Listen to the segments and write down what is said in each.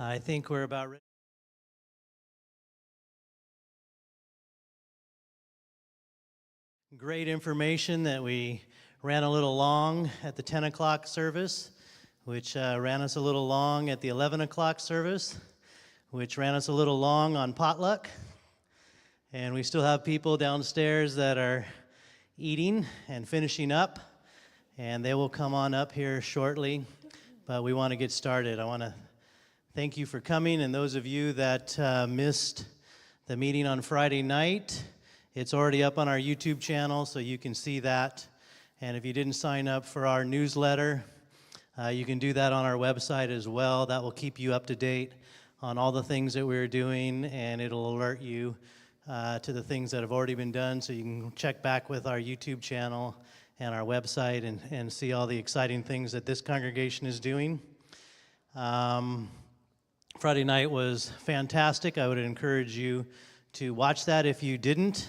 I think we're about ready. Great information that we ran a little long at the 10 o'clock service, which ran us a little long at the 11 o'clock service, which ran us a little long on potluck. And we still have people downstairs that are eating and finishing up, and they will come on up here shortly. But we want to get started. I want to thank you for coming, and those of you that missed the meeting on Friday night, it's already up on our YouTube channel, so you can see that. And if you didn't sign up for our newsletter, you can do that on our website as well. That will keep you up to date on all the things that we're doing, and it'll alert you to the things that have already been done, so you can check back with our YouTube channel and our website and see all the exciting things that this congregation is doing. Friday night was fantastic. I would encourage you to watch that if you didn't.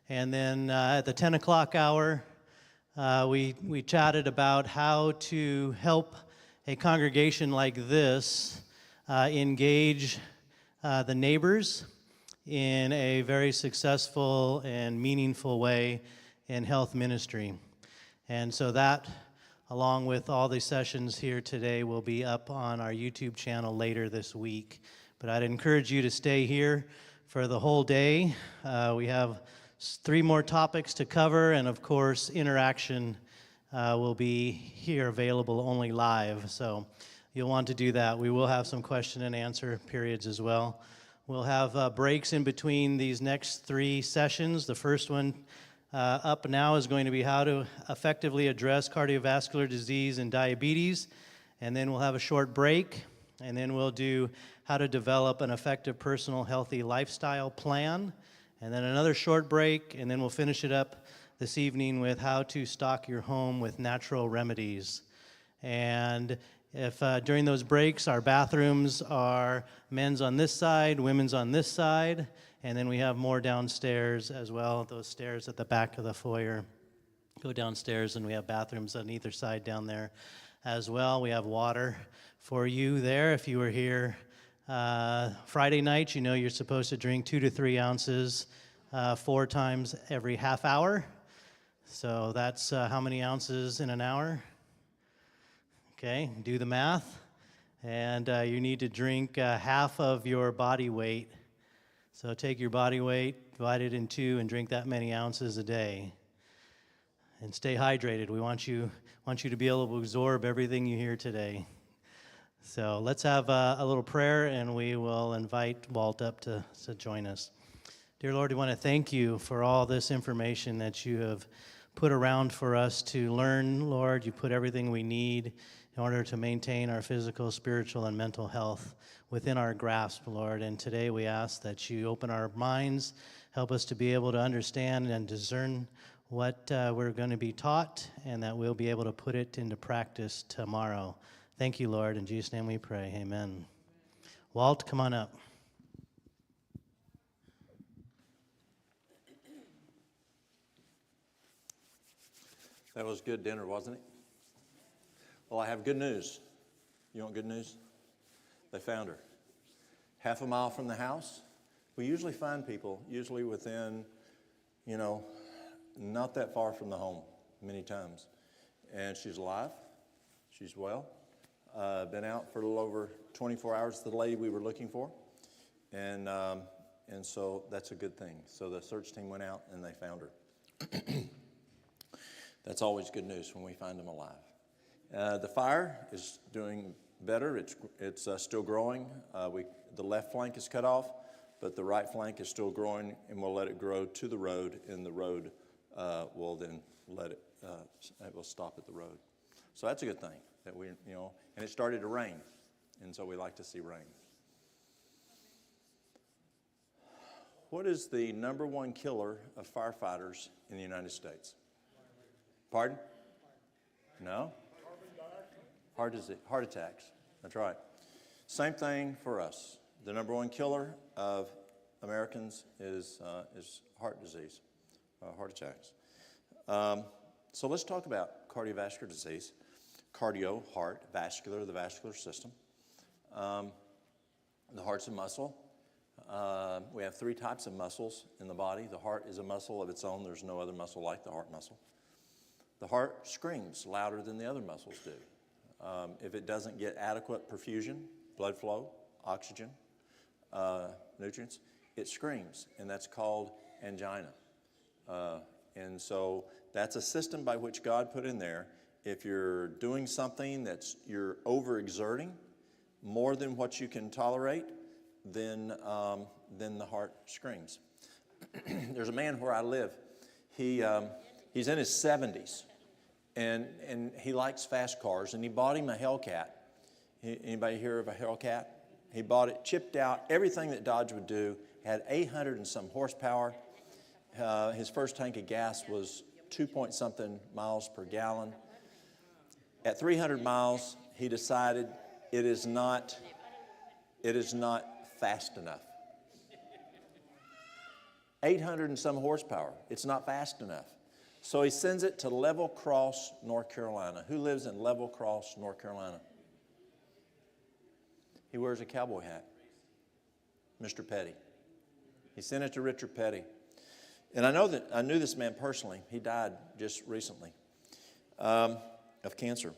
And then at the 10 o'clock hour, we chatted about how to help a congregation like this engage the neighbors in a very successful and meaningful way in health ministry. And so that, along with all the sessions here today, will be up on our YouTube channel later this week. But I'd encourage you to stay here for the whole day. We have 3 more topics to cover, and of course, interaction will be here available only live. So you'll want to do that. We will have some question and answer periods as well. We'll have breaks in between these next 3 sessions. The first one up now is going to be how to effectively address cardiovascular disease and diabetes. And then we'll have a short break. And then we'll do how to develop an effective personal healthy lifestyle plan. And then another short break. And then we'll finish it up this evening with how to stock your home with natural remedies. And if during those breaks, our bathrooms are men's on this side, women's on this side, and then we have more downstairs as well. Those stairs at the back of the foyer go downstairs, and we have bathrooms on either side down there as well. We have water for you there. If you were here Friday night, you know you're supposed to drink 2 to 3 ounces 4 times every half hour. So that's how many ounces in an hour? Okay, do the math. And you need to drink half of your body weight. So take your body weight, divide it in 2, and drink that many ounces a day. And stay hydrated. We want you to be able to absorb everything you hear today. So let's have a little prayer, and we will invite Walt up to join us. Dear Lord, we want to thank you for all this information that you have put around for us to learn. Lord, you put everything we need in order to maintain our physical, spiritual, and mental health within our grasp, Lord. And today we ask that you open our minds, help us to be able to understand and discern what we're going to be taught, and that we'll be able to put it into practice tomorrow. Thank you, Lord. In Jesus' name we pray. Amen. Walt, come on up. That was good dinner, wasn't it? Well, I have good news. You want good news? They found her. Half a mile from the house. We usually find people, usually within, not that far from the home, many times. And she's alive. She's well. Been out for a little over 24 hours, the lady we were looking for. And so that's a good thing. So the search team went out and they found her. That's always good news when we find them alive. The fire is doing better. It's still growing. The left flank is cut off, but the right flank is still growing, and we'll let it grow to the road, and the road will then it will stop at the road. So that's a good thing that and it started to rain, and so we like to see rain. What is the number 1 killer of firefighters in the United States? Pardon? No? Heart attacks. That's right. Same thing for us. The number 1 killer of Americans is heart disease, heart attacks. So let's talk about cardiovascular disease. Cardio, heart, vascular, the vascular system. The heart's a muscle. We have 3 types of muscles in the body. The heart is a muscle of its own. There's no other muscle like the heart muscle. The heart screams louder than the other muscles do. If it doesn't get adequate perfusion, blood flow, oxygen, nutrients, it screams, and that's called angina. And so that's a system by which God put in there. If you're doing something you're overexerting more than what you can tolerate, then the heart screams. There's a man where I live. He's in his 70s, and he likes fast cars, and he bought him a Hellcat. Anybody hear of a Hellcat? He bought it, chipped out, everything that Dodge would do, had 800 and some horsepower. His first tank of gas was 2-point-something miles per gallon. At 300 miles, he decided it is not fast enough. 800 and some horsepower. It's not fast enough. So he sends it to Level Cross, North Carolina. Who lives in Level Cross, North Carolina? He wears a cowboy hat. Mr. Petty. He sent it to Richard Petty. And I knew this man personally. He died just recently of cancer.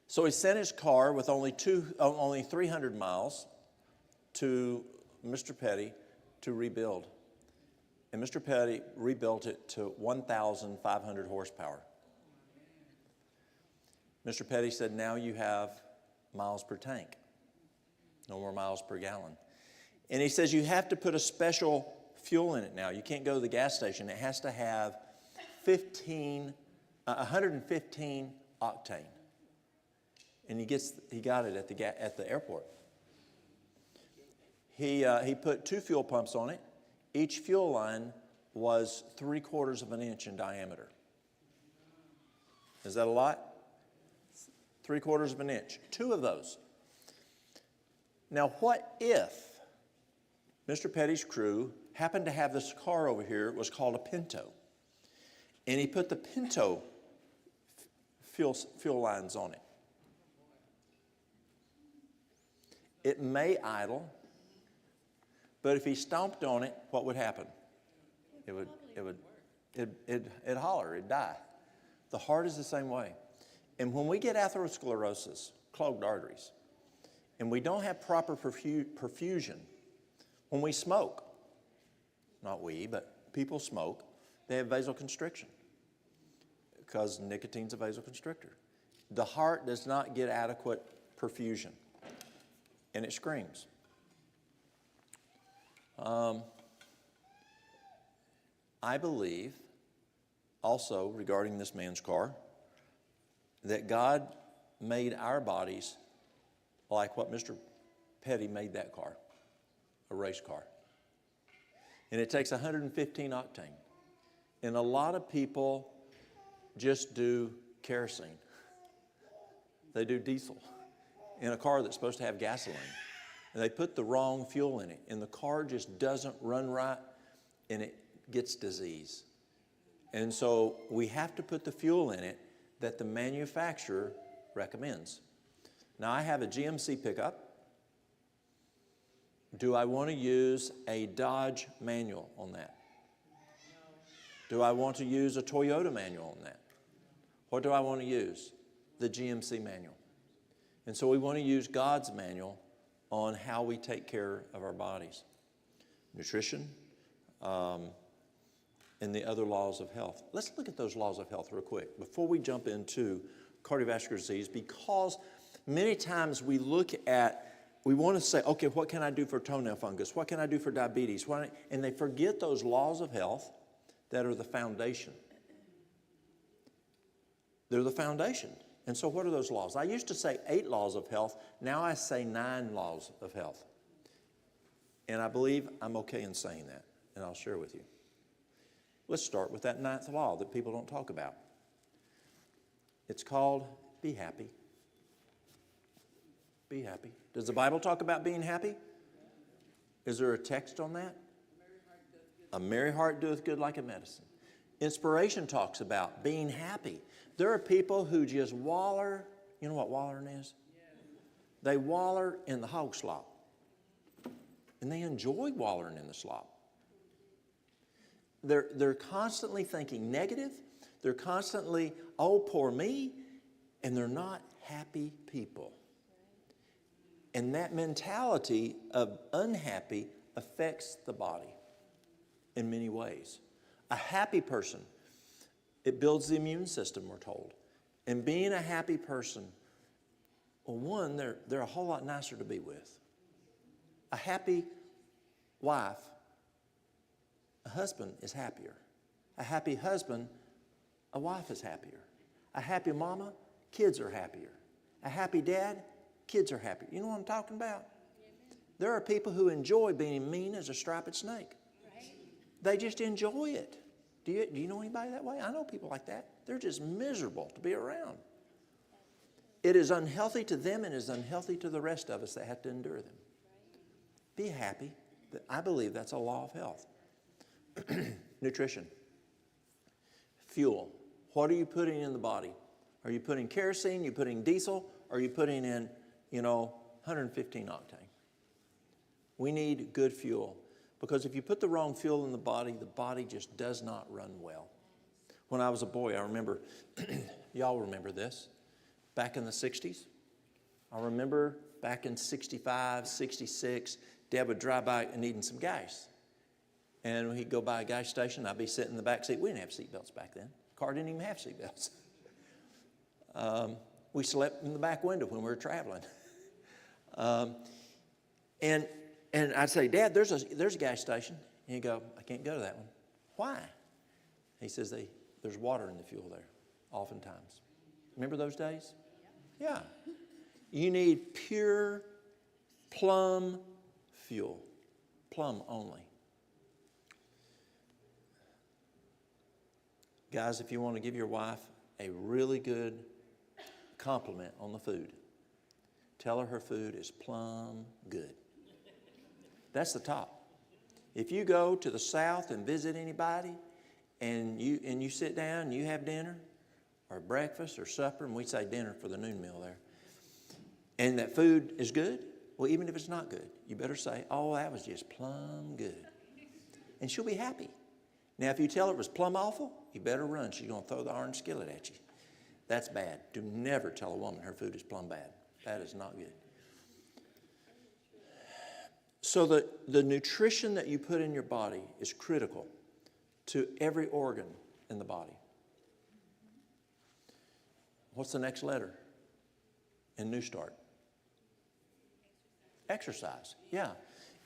So he sent his car with only 300 miles to Mr. Petty to rebuild. And Mr. Petty rebuilt it to 1,500 horsepower. Mr. Petty said, now you have miles per tank. No more miles per gallon. And he says you have to put a special fuel in it now. You can't go to the gas station. It has to have 115 octane. And he got it at the airport. He put 2 fuel pumps on it. Each fuel line was 3/4 of an inch in diameter. Is that a lot? 3/4 of an inch. 2 of those. Now, what if Mr. Petty's crew happened to have this car over here? It was called a Pinto. And he put the Pinto fuel lines on it. It may idle, but if he stomped on it, what would happen? It'd holler, it'd die. The heart is the same way. And when we get atherosclerosis, clogged arteries, and we don't have proper perfusion, when we smoke, not we, but people smoke, they have vasoconstriction because nicotine's a vasoconstrictor. The heart does not get adequate perfusion, and it screams. I believe also regarding this man's car that God made our bodies like what Mr. Petty made that car, a race car. And it takes 115 octane. And a lot of people just do kerosene. They do diesel in a car that's supposed to have gasoline. And they put the wrong fuel in it. And the car just doesn't run right, and it gets disease. And so we have to put the fuel in it that the manufacturer recommends. Now, I have a GMC pickup. Do I want to use a Dodge manual on that? Do I want to use a Toyota manual on that? What do I want to use? The GMC manual. And so we want to use God's manual on how we take care of our bodies. Nutrition, and the other laws of health. Let's look at those laws of health real quick before we jump into cardiovascular disease, because many times we want to say, okay, what can I do for toenail fungus? What can I do for diabetes? And they forget those laws of health that are the foundation. They're the foundation. And so what are those laws? I used to say 8 laws of health. Now I say 9 laws of health. And I believe I'm okay in saying that, and I'll share with you. Let's start with that 9th law that people don't talk about. It's called be happy. Be happy. Does the Bible talk about being happy? Is there a text on that? A merry heart doeth good like a medicine. Inspiration talks about being happy. There are people who just waller. You know what wallering is? They waller in the hog slop. and they enjoy wallowing in the slop. They're constantly thinking negative. They're constantly, oh, poor me, and they're not happy people. And that mentality of unhappy affects the body in many ways. A happy person, it builds the immune system, we're told. And being a happy person, well, one, they're a whole lot nicer to be with. A happy wife, a husband is happier. A happy husband, a wife is happier. A happy mama, kids are happier. A happy dad, kids are happier. You know what I'm talking about? There are people who enjoy being mean as a striped snake. They just enjoy it. Do you know anybody that way? I know people like that. They're just miserable to be around. It is unhealthy to them and is unhealthy to the rest of us that have to endure them. Be happy. I believe that's a law of health. Nutrition. Fuel. What are you putting in the body? Are you putting kerosene? Are you putting diesel? Or are you putting in, 115 octane? We need good fuel. Because if you put the wrong fuel in the body just does not run well. When I was a boy, I remember, y'all remember this, back in the 60s. I remember back in 65, 66, Dad would drive by needing some gas. And he'd go by a gas station, I'd be sitting in the back seat. We didn't have seatbelts back then. The car didn't even have seatbelts. We slept in the back window when we were traveling. And I'd say, Dad, there's a gas station. And he'd go, I can't go to that one. Why? He says, there's water in the fuel there, oftentimes. Remember those days? Yeah. You need pure plum fuel. Plum only. Guys, if you want to give your wife a really good compliment on the food, tell her food is plum good. That's the top. If you go to the South and visit anybody and you sit down and you have dinner or breakfast or supper, and we say dinner for the noon meal there, and that food is good, well, even if it's not good, you better say, oh, that was just plum good. And she'll be happy. Now, if you tell her it was plum awful, you better run. She's going to throw the orange skillet at you. That's bad. Do never tell a woman her food is plum bad. That is not good. So the nutrition that you put in your body is critical to every organ in the body. What's the next letter in New Start? Exercise. Yeah.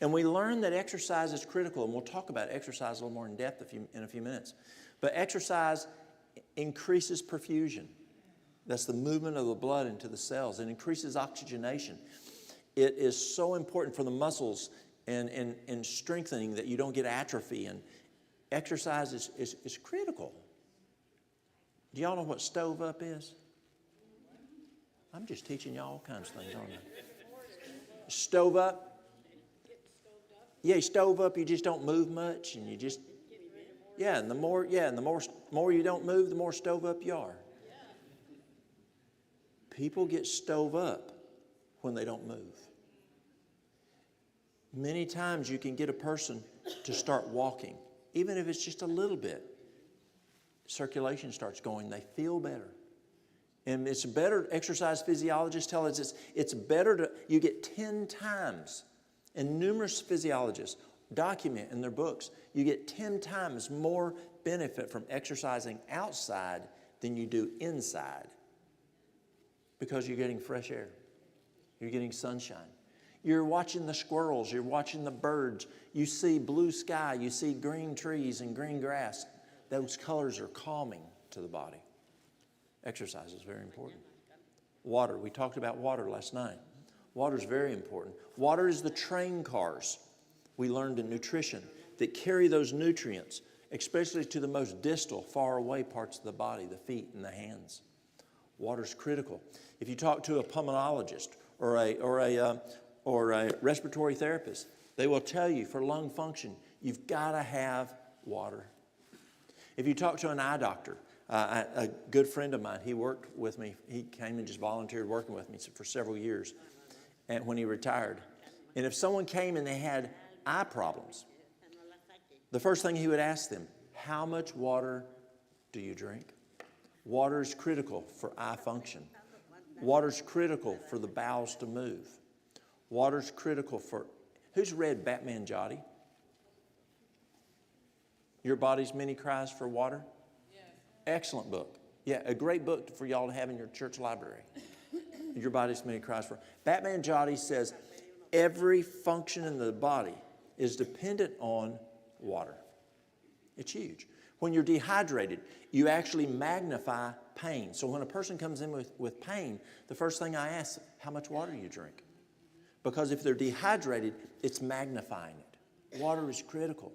And we learn that exercise is critical, and we'll talk about exercise a little more in depth in a few minutes. But exercise increases perfusion. That's the movement of the blood into the cells. It increases oxygenation. It is so important for the muscles and strengthening that you don't get atrophy. And exercise is critical. Do y'all know what stove up is? I'm just teaching y'all all kinds of things, aren't I? Stove up. Yeah, you stove up, you just don't move much, and you just, and the more you don't move, the more stove up you are. People get stove up when they don't move. Many times you can get a person to start walking, even if it's just a little bit. Circulation starts going, they feel better. And it's better, exercise physiologists tell us it's better you get 10 times. And numerous physiologists document in their books, you get 10 times more benefit from exercising outside than you do inside. Because you're getting fresh air. You're getting sunshine. You're watching the squirrels. You're watching the birds. You see blue sky. You see green trees and green grass. Those colors are calming to the body. Exercise is very important. Water. We talked about water last night. Water is very important. Water is the train cars we learned in nutrition that carry those nutrients, especially to the most distal, far away parts of the body, the feet and the hands. Water is critical. If you talk to a pulmonologist or a respiratory therapist, they will tell you for lung function, you've got to have water. If you talk to an eye doctor, a good friend of mine, he worked with me. He came and just volunteered working with me for several years. And when he retired, And if someone came and they had eye problems, the first thing he would ask them, how much water do you drink? Water is critical for eye function. Water is critical for the bowels to move. Water is critical for... Who's read Batman Jotty? Your Body's Many Cries for Water? Yes. Excellent book. Yeah, a great book for y'all to have in your church library. Your Body's Many Cries for... Batman Jotty says every function in the body is dependent on water. It's huge. When you're dehydrated, you actually magnify pain. So when a person comes in with pain, the first thing I ask, how much water do you drink? Because if they're dehydrated, it's magnifying it. Water is critical.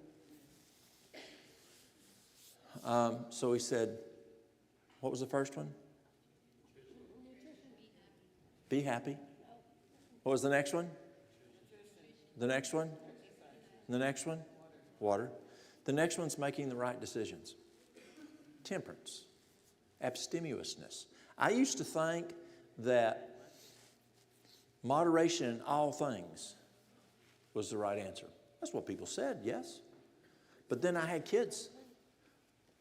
So he said, what was the first one? Be happy. What was the next one? The next one? The next one? Water. The next one's making the right decisions. Temperance. Abstemiousness. I used to think that moderation in all things was the right answer. That's what people said, yes. But then I had kids.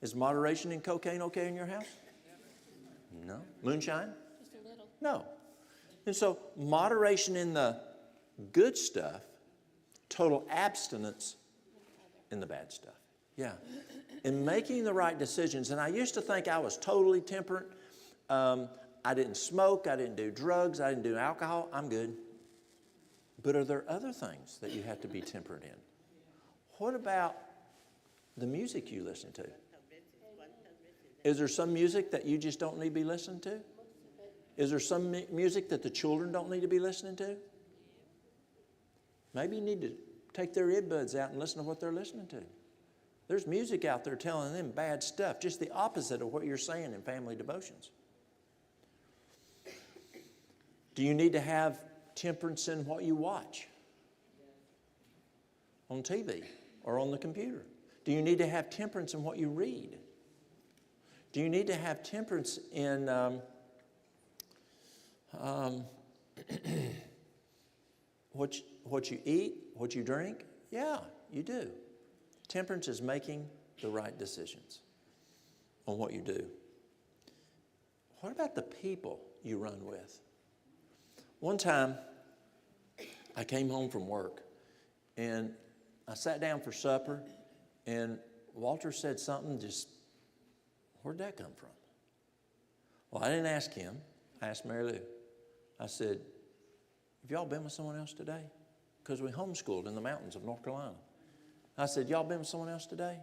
Is moderation in cocaine okay in your house? No. Moonshine? Just a little. No. And so moderation in the good stuff, total abstinence in the bad stuff. Yeah. In making the right decisions. And I used to think I was totally temperate. I didn't smoke. I didn't do drugs. I didn't do alcohol. I'm good. But are there other things that you have to be temperate in? What about the music you listen to? Is there some music that you just don't need to be listening to? Is there some music that the children don't need to be listening to? Maybe you need to take their earbuds out and listen to what they're listening to. There's music out there telling them bad stuff, just the opposite of what you're saying in family devotions. Do you need to have temperance in what you watch on TV or on the computer? Do you need to have temperance in what you read? Do you need to have temperance in what you eat, what you drink? Yeah, you do. Temperance is making the right decisions on what you do. What about the people you run with? One time, I came home from work, and I sat down for supper, and Walter said something just, where'd that come from? Well, I didn't ask him. I asked Mary Lou. I said, have y'all been with someone else today? Because we homeschooled in the mountains of North Carolina. I said, y'all been with someone else today?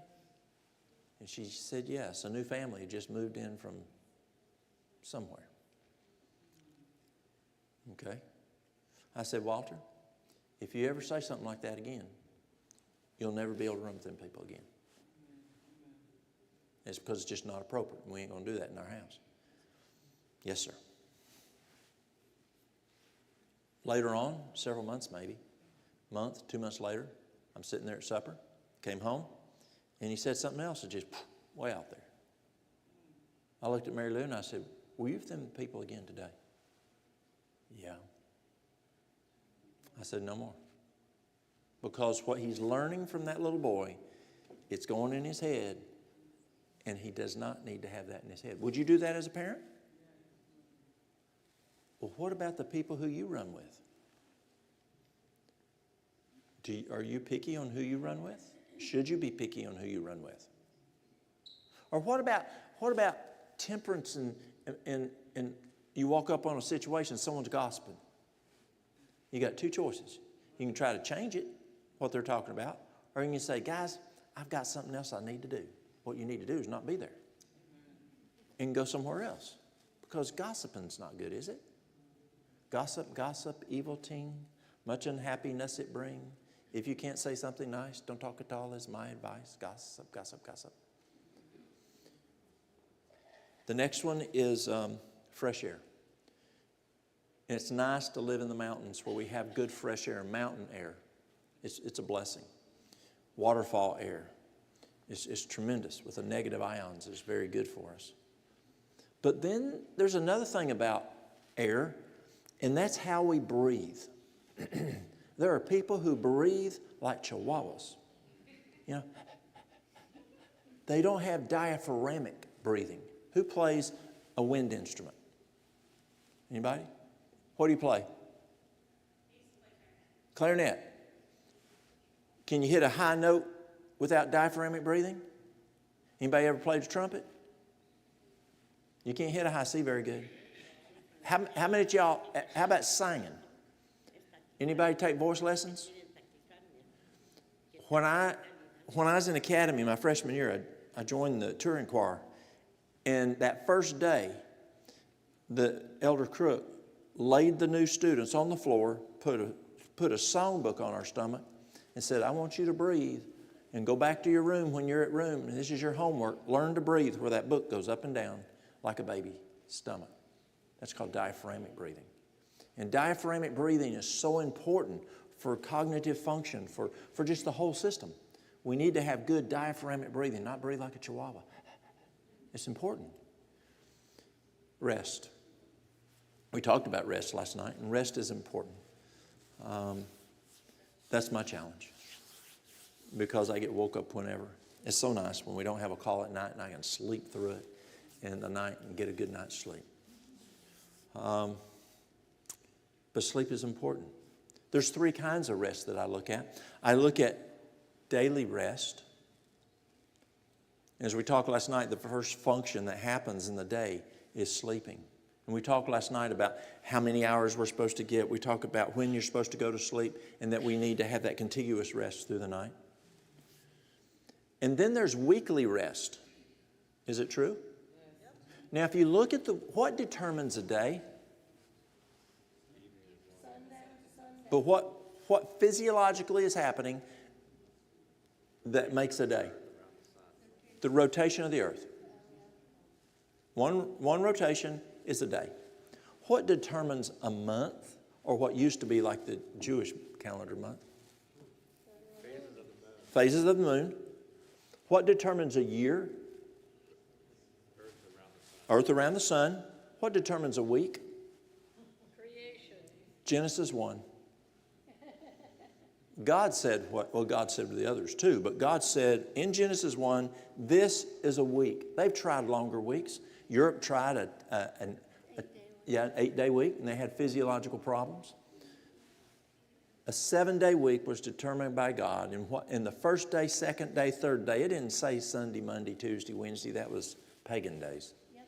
And she said, yes. A new family had just moved in from somewhere. Okay. I said, Walter, if you ever say something like that again, you'll never be able to run with them people again. It's because it's just not appropriate. We ain't going to do that in our house. Yes, sir. Later on, several months maybe, month, 2 months later, I'm sitting there at supper, came home, and he said something else that just way out there. I looked at Mary Lou and I said, were you with them people again today? Yeah. I said, no more. Because what he's learning from that little boy, it's going in his head, and he does not need to have that in his head. Would you do that as a parent? Well, what about the people who you run with? Are you picky on who you run with? Should you be picky on who you run with? Or what about temperance and you walk up on a situation, someone's gossiping. You got two choices. You can try to change it, what they're talking about, or you can say, guys, I've got something else I need to do. What you need to do is not be there and go somewhere else, because gossiping's not good, is it? Gossip, evil teen, much unhappiness it bring. If you can't say something nice, don't talk at all is my advice. Gossip. The next one is fresh air. And it's nice to live in the mountains where we have good fresh air, mountain air. It's a blessing. Waterfall air is tremendous with the negative ions. It's very good for us. But then there's another thing about air, and that's how we breathe. There are people who breathe like chihuahuas. You know, they don't have diaphragmatic breathing. Who plays a wind instrument? Anybody? What do you play? Clarinet. Can you hit a high note without diaphragmatic breathing? Anybody ever played the trumpet? You can't hit a high C very good. How many of y'all, how about singing? Anybody take voice lessons? When I was in academy my freshman year, I joined the touring choir. And that first day, the elder crook laid the new students on the floor, put a songbook on our stomach, and said, I want you to breathe and go back to your room when you're at room. And this is your homework. Learn to breathe where that book goes up and down like a baby's stomach. That's called diaphragmatic breathing. And diaphragmatic breathing is so important for cognitive function, for just the whole system. We need to have good diaphragmatic breathing, not breathe like a chihuahua. It's important. Rest. We talked about rest last night, and rest is important. That's my challenge because I get woke up whenever. It's so nice when we don't have a call at night and I can sleep through it in the night and get a good night's sleep. But sleep is important. There's 3 kinds of rest that I look at. I look at daily rest. As we talked last night, the first function that happens in the day is sleeping. And we talked last night about how many hours we're supposed to get. We talked about when you're supposed to go to sleep and that we need to have that contiguous rest through the night. And then there's weekly rest. Is it true? Yes. Now, if you look at what determines a day? Sunday. But what physiologically is happening that makes a day? The rotation of the earth. One rotation is a day. What determines a month, or what used to be like the Jewish calendar month? Phases of the moon. What determines a year? Earth around the sun. What determines a week? Creation. Genesis 1. God said God said to the others too, but God said in Genesis 1, this is a week. They've tried longer weeks. Europe tried an 8-day week, and they had physiological problems. A 7-day week was determined by God. And in the first day, second day, third day, it didn't say Sunday, Monday, Tuesday, Wednesday. That was pagan days. Yep.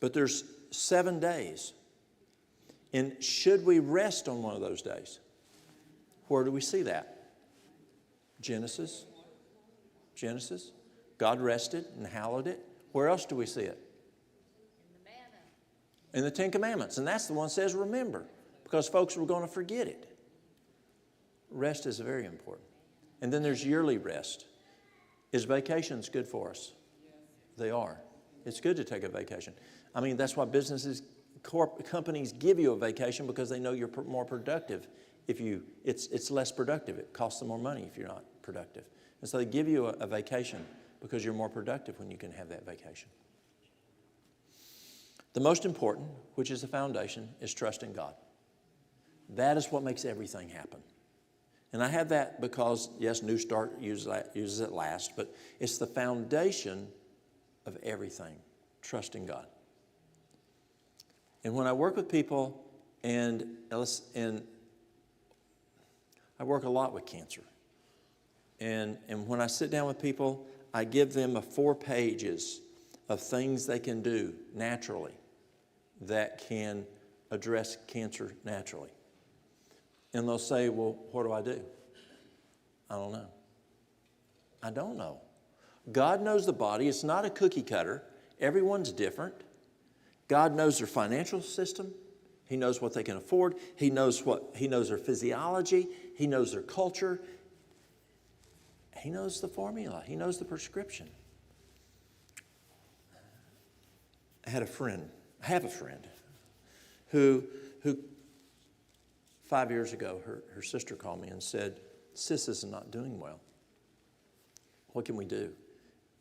But there's 7 days. And should we rest on one of those days? Where do we see that? Genesis. God rested and hallowed it. Where else do we see it? In the manna. In the 10 Commandments. And that's the one that says remember, because folks were going to forget it. Rest is very important. And then there's yearly rest. Is vacations good for us? They are. It's good to take a vacation. I mean, that's why companies give you a vacation, because they know you're more productive. It's less productive. It costs them more money if you're not productive. And so they give you a vacation because you're more productive when you can have that vacation. The most important, which is the foundation, is trusting God. That is what makes everything happen. And I have that because, yes, New Start uses it last, but it's the foundation of everything, trusting God. And when I work with people, and I work a lot with cancer, and when I sit down with people, I give them 4 pages of things they can do naturally that can address cancer naturally. And they'll say, well, what do I do? I don't know. I don't know. God knows the body. It's not a cookie cutter. Everyone's different. God knows their financial system. He knows what they can afford. He knows their physiology. He knows their culture. He knows the formula. He knows the prescription. I have a friend who 5 years ago, her sister called me and said, Sis is not doing well. What can we do?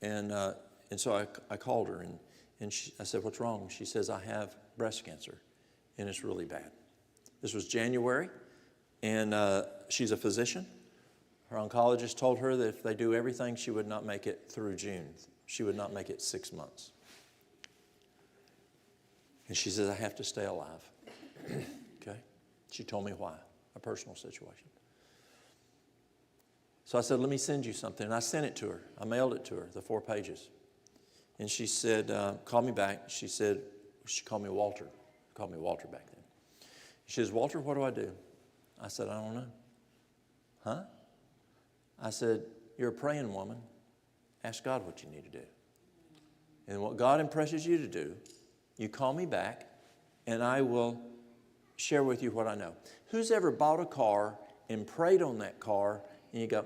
And so I called her, and I said, what's wrong? She says, I have breast cancer, and it's really bad. This was January. And she's a physician. Her oncologist told her that if they do everything, she would not make it through June. She would not make it 6 months. And she says, I have to stay alive. Okay? She told me why, a personal situation. So I said, let me send you something. And I sent it to her. I mailed it to her, the 4 pages. And she said, call me back. She said, she called me Walter. She called me Walter back then. She says, Walter, what do I do? I said, I don't know. Huh? I said, you're a praying woman. Ask God what you need to do. And what God impresses you to do, you call me back, and I will share with you what I know. Who's ever bought a car and prayed on that car, and you go,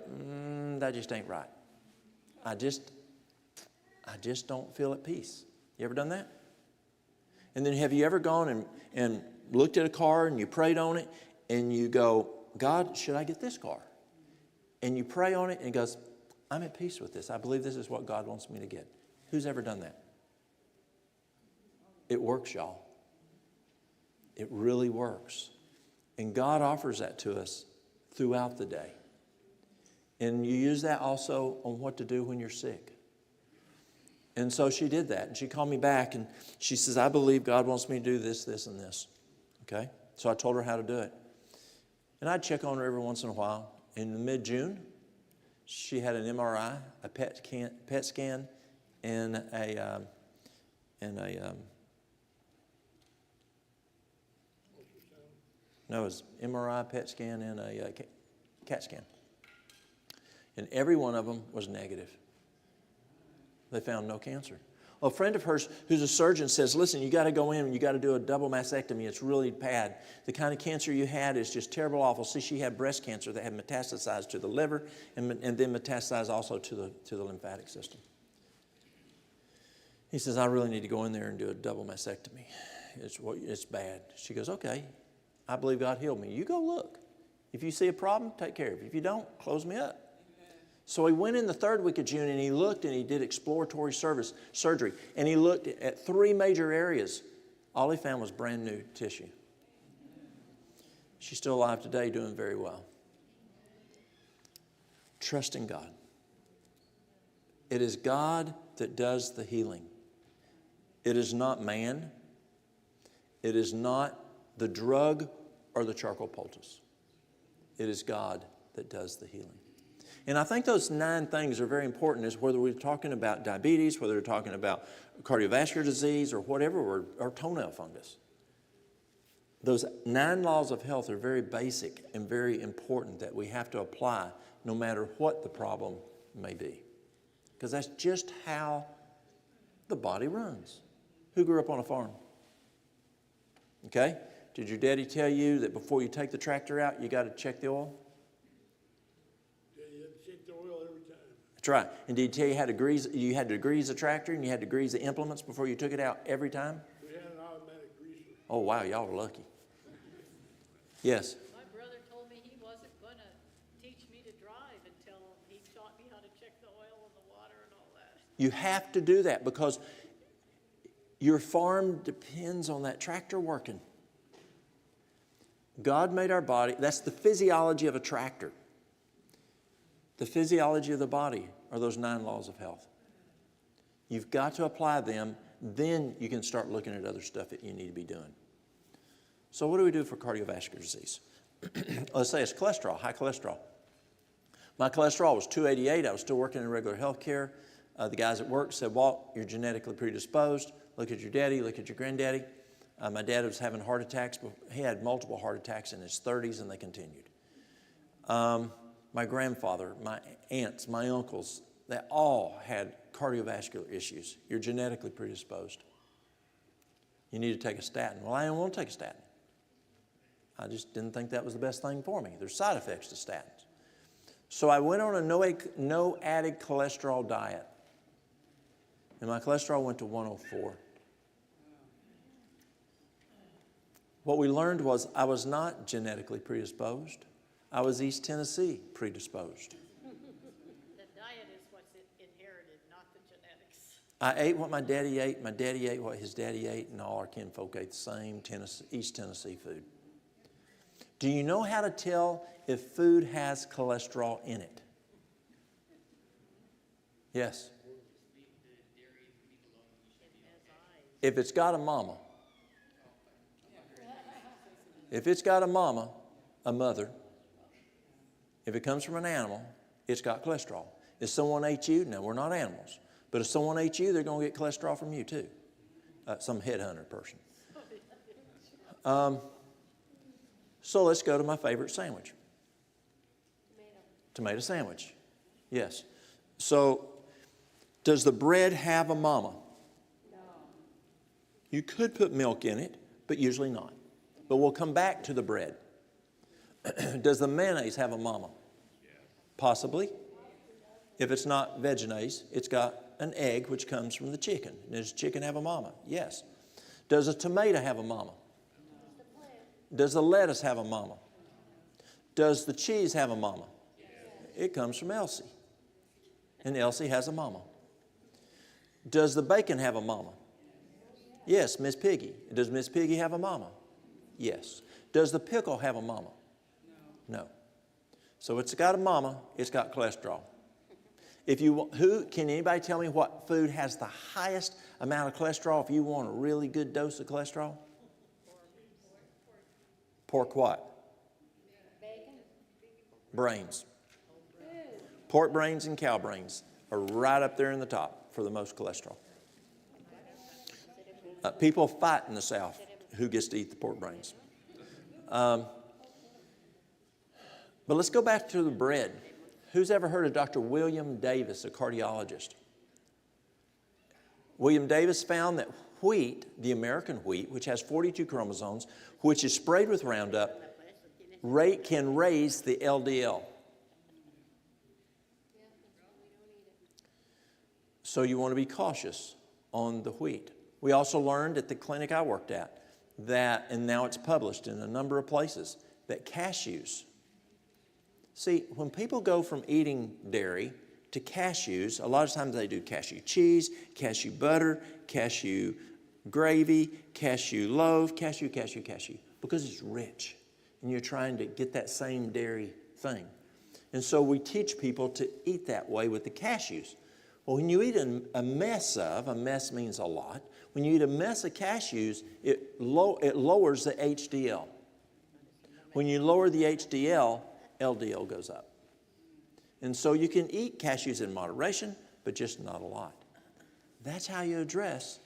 that just ain't right. I just don't feel at peace. You ever done that? And then have you ever gone and looked at a car and you prayed on it, and you go, God, should I get this car? And you pray on it, and it goes, I'm at peace with this. I believe this is what God wants me to get. Who's ever done that? It works, y'all. It really works. And God offers that to us throughout the day. And you use that also on what to do when you're sick. And so she did that. And she called me back, and she says, I believe God wants me to do this, this, and this. Okay? So I told her how to do it. And I'd check on her every once in a while. In mid-June, she had an MRI, a PET scan, and a no, it was MRI, PET scan, and a CAT scan. And every one of them was negative. They found no cancer. A friend of hers who's a surgeon says, listen, you got to go in and you got to do a double mastectomy. It's really bad. The kind of cancer you had is just terrible, awful. See, she had breast cancer that had metastasized to the liver and then metastasized also to the lymphatic system. He says, I really need to go in there and do a double mastectomy. It's bad. She goes, okay, I believe God healed me. You go look. If you see a problem, take care of it. If you don't, close me up. So he went in the 3rd week of June, and he looked, and he did exploratory surgery. And he looked at 3 major areas. All he found was brand new tissue. She's still alive today, doing very well. Trust in God. It is God that does the healing. It is not man. It is not the drug or the charcoal poultice. It is God that does the healing. And I think those 9 things are very important, is whether we're talking about diabetes, whether we're talking about cardiovascular disease, or whatever, or toenail fungus. Those 9 laws of health are very basic and very important that we have to apply no matter what the problem may be. Because that's just how the body runs. Who grew up on a farm? Okay? Did your daddy tell you that before you take the tractor out, you got to check the oil? That's right. And did he tell you how to grease? You had to grease the tractor and you had to grease the implements before you took it out every time? We had an automatic greaser. Oh, wow, y'all were lucky. Yes. My brother told me he wasn't going to teach me to drive until he taught me how to check the oil and the water and all that. You have to do that because your farm depends on that tractor working. God made our body. That's the physiology of a tractor. The physiology of the body are those 9 laws of health. You've got to apply them, then you can start looking at other stuff that you need to be doing. So what do we do for cardiovascular disease? Let's say it's cholesterol, high cholesterol. My cholesterol was 288. I was still working in regular health care. The guys at work said, Walt, you're genetically predisposed. Look at your daddy, look at your granddaddy. My dad was having heart attacks. He had multiple heart attacks in his 30s, and they continued. My grandfather, my aunts, my uncles, they all had cardiovascular issues. You're genetically predisposed. You need to take a statin. Well, I didn't want to take a statin. I just didn't think that was the best thing for me. There's side effects to statins. So I went on a no added cholesterol diet. And my cholesterol went to 104. What we learned was I was not genetically predisposed. I was East Tennessee predisposed. The diet is what's inherited, not the genetics. I ate what my daddy ate what his daddy ate, and all our kinfolk ate the same East Tennessee food. Do you know how to tell if food has cholesterol in it? Yes. If it's got a mama. If it's got a mama, a mother, if it comes from an animal, it's got cholesterol. If someone ate you, now we're not animals, but if someone ate you, they're going to get cholesterol from you too. Some headhunter person. So let's go to my favorite sandwich. Tomato sandwich. Yes. So does the bread have a mama? No. You could put milk in it, but usually not. But we'll come back to the bread. Does the mayonnaise have a mama? Possibly. If it's not vegenaise, it's got an egg which comes from the chicken. Does chicken have a mama? Yes. Does a tomato have a mama? Does the lettuce have a mama? Does the cheese have a mama? It comes from Elsie. And Elsie has a mama. Does the bacon have a mama? Yes, Miss Piggy. Does Miss Piggy have a mama? Yes. Does the pickle have a mama? No. So it's got a mama, it's got cholesterol. Can anybody tell me what food has the highest amount of cholesterol if you want a really good dose of cholesterol? Pork what? Bacon. Brains. Pork brains and cow brains are right up there in the top for the most cholesterol. People fight in the South who gets to eat the pork brains. But let's go back to the bread. Who's ever heard of Dr. William Davis, a cardiologist? William Davis found that wheat, the American wheat, which has 42 chromosomes, which is sprayed with Roundup, can raise the LDL. So you want to be cautious on the wheat. We also learned at the clinic I worked at that, and now it's published in a number of places, that cashews. See, when people go from eating dairy to cashews, a lot of times they do cashew cheese, cashew butter, cashew gravy, cashew loaf, cashew, because it's rich. And you're trying to get that same dairy thing. And so we teach people to eat that way with the cashews. Well, when you eat a mess means a lot. When you eat a mess of cashews, it lowers the HDL. When you lower the HDL, LDL goes up. And so you can eat cashews in moderation, but just not a lot. That's how you address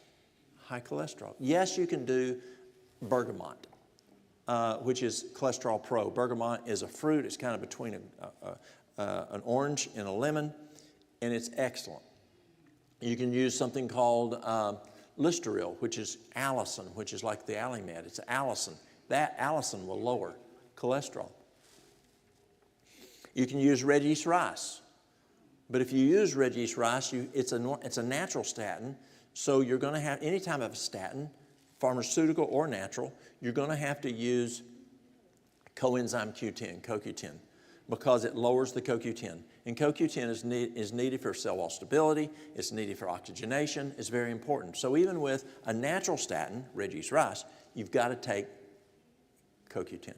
high cholesterol. Yes, you can do bergamot, which is cholesterol pro. Bergamot is a fruit. It's kind of between an orange and a lemon, and it's excellent. You can use something called Listeril, which is allicin, which is like the Alimed. It's allicin. That allicin will lower cholesterol. You can use red yeast rice. But if you use red yeast rice, it's a natural statin. So you're going to have, any time of a statin, pharmaceutical or natural, you're going to have to use coenzyme Q10, CoQ10, because it lowers the CoQ10. And CoQ10 is needed for cell wall stability. It's needed for oxygenation. It's very important. So even with a natural statin, red yeast rice, you've got to take CoQ10.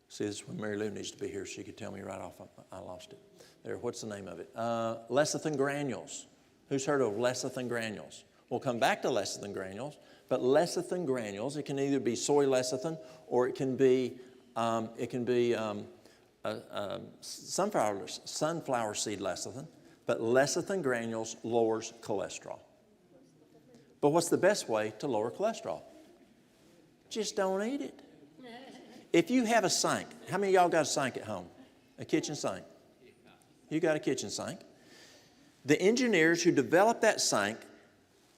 See, this is when Mary Lou needs to be here. She could tell me right off. I lost it. There, what's the name of it? Lecithin granules. Who's heard of lecithin granules? We'll come back to lecithin granules, but lecithin granules, it can either be soy lecithin or it can be sunflower seed lecithin, but lecithin granules lowers cholesterol. But what's the best way to lower cholesterol? Just don't eat it. If you have a sink, how many of y'all got a sink at home? A kitchen sink? You got a kitchen sink. The engineers who developed that sink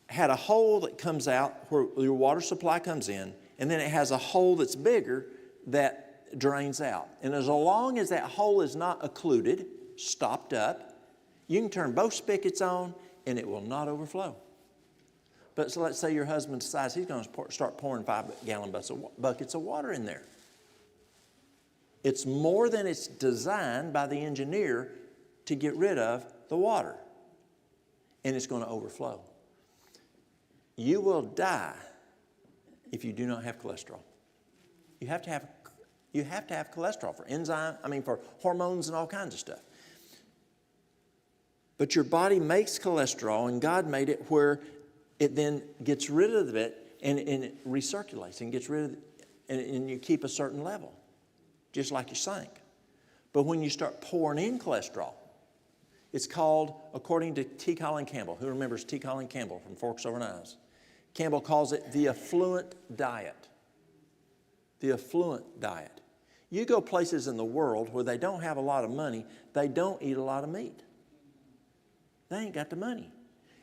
had a hole that comes out where your water supply comes in, and then it has a hole that's bigger that drains out. And as long as that hole is not occluded, stopped up, you can turn both spigots on and it will not overflow. But so let's say your husband decides he's going to start pouring 5-gallon buckets of water in there. It's more than it's designed by the engineer to get rid of the water, and it's going to overflow. You will die if you do not have cholesterol. You have to have cholesterol for for hormones and all kinds of stuff. But your body makes cholesterol, and God made it where it then gets rid of it, and it recirculates and gets rid of it, and you keep a certain level, just like you sank. But when you start pouring in cholesterol, it's called, according to T. Colin Campbell, who remembers T. Colin Campbell from Forks Over Knives? Campbell calls it the affluent diet. The affluent diet. You go places in the world where they don't have a lot of money, they don't eat a lot of meat. They ain't got the money.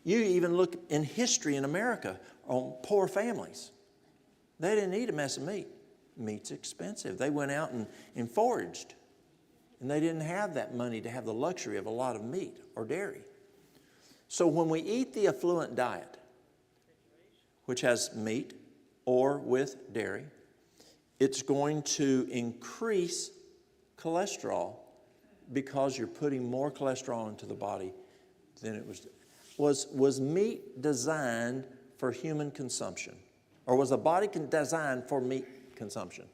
You even look in history in America on poor families. They didn't eat a mess of meat. Meat's expensive. They went out and foraged. And they didn't have that money to have the luxury of a lot of meat or dairy. So when we eat the affluent diet, which has meat or with dairy, it's going to increase cholesterol because you're putting more cholesterol into the body than it was. Was meat designed for human consumption? Or was the body designed for meat consumption?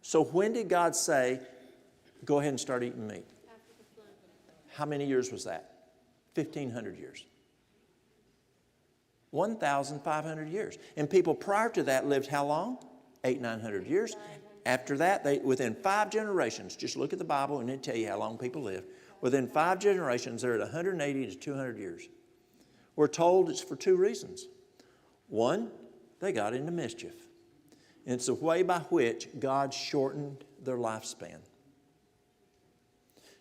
So when did God say, go ahead and start eating meat? How many years was that? 1,500 years. 1,500 years. And people prior to that lived how long? 800-900 years. After that, within 5 generations, just look at the Bible and it'll tell you how long people live. Within 5 generations, they're at 180 to 200 years. We're told it's for 2 reasons. One, they got into mischief. And it's a way by which God shortened their lifespan.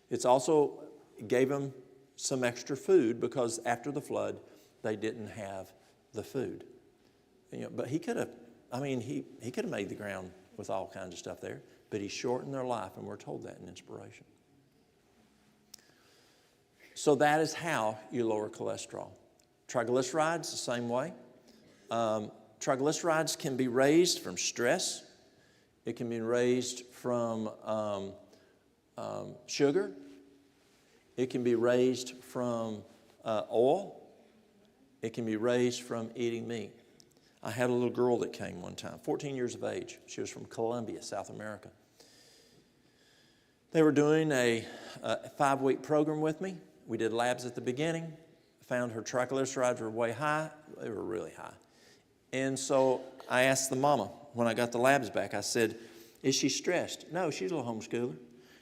It's also gave them some extra food because after the flood, they didn't have the food. But he could have, he could have made the ground with all kinds of stuff there, but he shortened their life, and we're told that in inspiration. So that is how you lower cholesterol. Triglycerides, the same way. Triglycerides can be raised from stress. It can be raised from sugar. It can be raised from oil. It can be raised from eating meat. I had a little girl that came one time, 14 years of age. She was from Colombia, South America. They were doing a 5-week program with me. We did labs at the beginning. Found her triglycerides were way high. They were really high. And so I asked the mama, when I got the labs back, I said, is she stressed? No, she's a little homeschooler.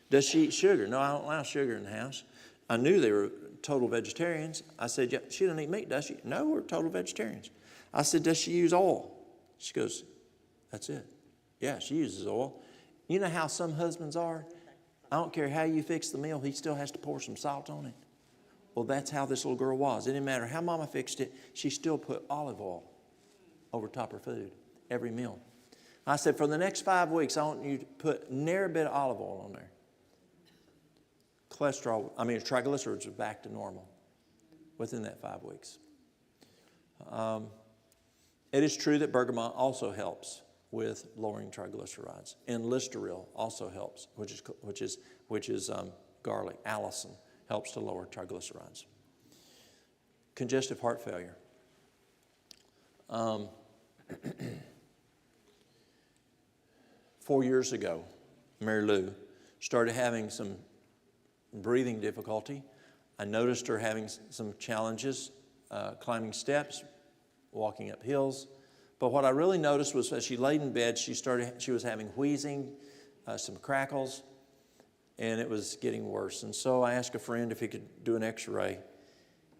Does she eat sugar? No, I don't allow sugar in the house. I knew they were total vegetarians. I said, yeah, she doesn't eat meat, does she? No, we're total vegetarians. I said, does she use oil? She goes, that's it. Yeah, she uses oil. You know how some husbands are? I don't care how you fix the meal, he still has to pour some salt on it. Well, that's how this little girl was. It didn't matter how mama fixed it, she still put olive oil over top her food, every meal. I said, for the next 5 weeks, I want you to put near a bit of olive oil on there. Triglycerides are back to normal within that 5 weeks. It is true that bergamot also helps with lowering triglycerides, and Listeril also helps, which is garlic. Allicin helps to lower triglycerides. Congestive heart failure. 4 years ago, Mary Lou started having some breathing difficulty. I noticed her having some challenges climbing steps, walking up hills. But what I really noticed was as she laid in bed, she was having wheezing, some crackles, and it was getting worse. And so I asked a friend if he could do an x-ray.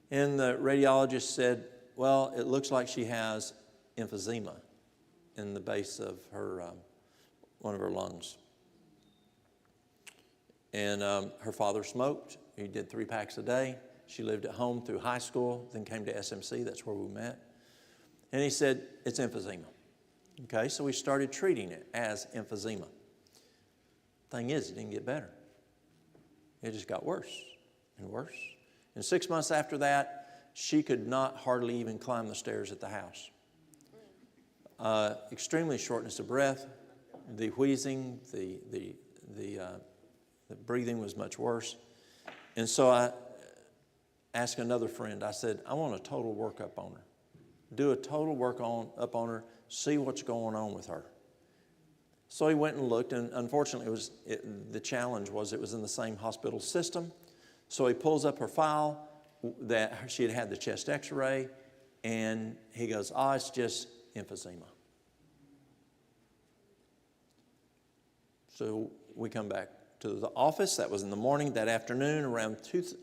And the radiologist said, well, it looks like she has emphysema in the base of her, one of her lungs. And her father smoked. He did 3 packs a day. She lived at home through high school, then came to SMC. That's where we met. And he said, it's emphysema. Okay, so we started treating it as emphysema. Thing is, it didn't get better. It just got worse and worse. And 6 months after that, she could not hardly even climb the stairs at the house. Extremely shortness of breath, the wheezing, the breathing was much worse. And so I asked another friend, I said, I want a total workup on her. Do a total up on her, see what's going on with her. So he went and looked, and unfortunately the challenge was it was in the same hospital system. So he pulls up her file that she had the chest x-ray, and he goes, it's just emphysema. So we come back to the office. That was in the morning. That afternoon, around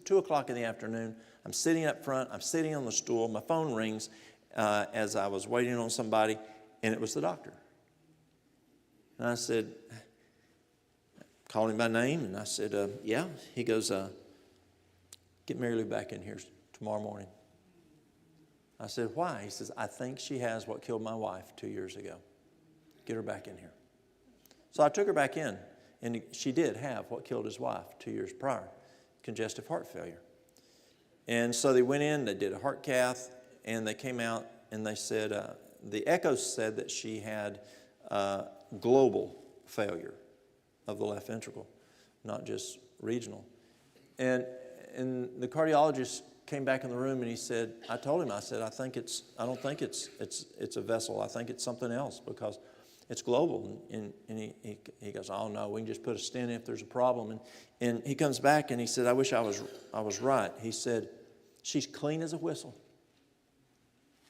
2 o'clock in the afternoon, I'm sitting up front. I'm sitting on the stool. My phone rings as I was waiting on somebody, and it was the doctor. And I said, called him by name, and I said, yeah. He goes, get Mary Lou back in here tomorrow morning. I said, why? He says, I think she has what killed my wife 2 years ago. Get her back in here. So I took her back in, and she did have what killed his wife 2 years prior, congestive heart failure. And so they went in, they did a heart cath, and they came out, and they said, the echoes said that she had global failure of the left ventricle, not just regional. And the cardiologist came back in the room, and he said, I told him, I said, I don't think it's a vessel. I think it's something else because it's global. And he goes, oh no, we can just put a stent in if there's a problem. And he comes back and he said, I wish I was right. He said, she's clean as a whistle.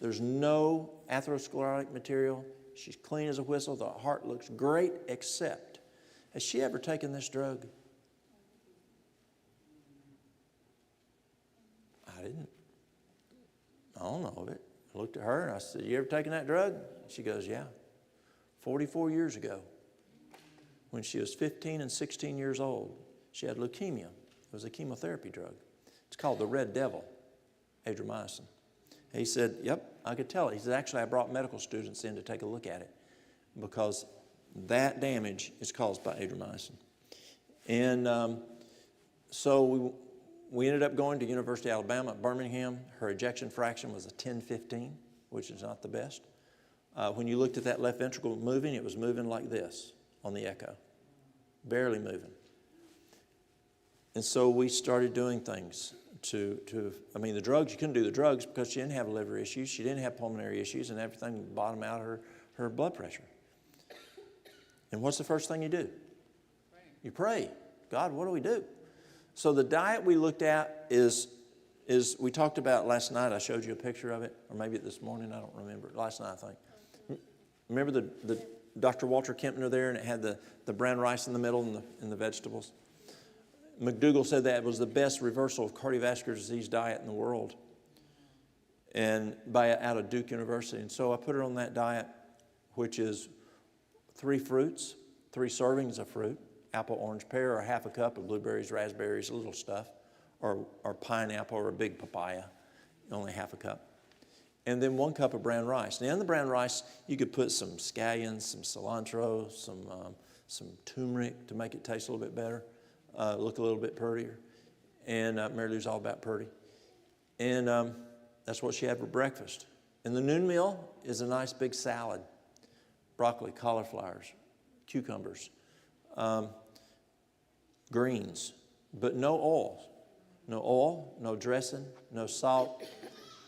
There's no atherosclerotic material. She's clean as a whistle. The heart looks great, except, has she ever taken this drug? I didn't. I don't know of it. I looked at her and I said, you ever taken that drug? She goes, yeah. 44 years ago, when she was 15 and 16 years old, she had leukemia. It was a chemotherapy drug. It's called the Red Devil, adriamycin. He said, yep, I could tell it. He said, actually, I brought medical students in to take a look at it because that damage is caused by adriamycin. And so we ended up going to University of Alabama at Birmingham. Her ejection fraction was a 10-15, which is not the best. When you looked at that left ventricle moving, it was moving like this on the echo, barely moving. And so we started doing things the drugs, you couldn't do the drugs because she didn't have liver issues, she didn't have pulmonary issues, and everything bottomed out her blood pressure. And what's the first thing you do? Pray. You pray. God, what do we do? So the diet we looked at is we talked about last night. I showed you a picture of it, or maybe this morning, I don't remember. Last night, I think. Remember the Dr. Walter Kempner there, and it had the brown rice in the middle and the vegetables? McDougall said that was the best reversal of cardiovascular disease diet in the world, and out of Duke University. And so I put her on that diet, which is 3 fruits, 3 servings of fruit, apple, orange, pear, or half a cup of blueberries, raspberries, little stuff, or pineapple, or a big papaya, only half a cup. And then 1 cup of brown rice. Now in the brown rice, you could put some scallions, some cilantro, some turmeric to make it taste a little bit better. Look a little bit prettier. And Mary Lou's all about pretty. And that's what she had for breakfast. And the noon meal is a nice big salad. Broccoli, cauliflowers, cucumbers, greens, but no oil. No oil, no dressing, no salt,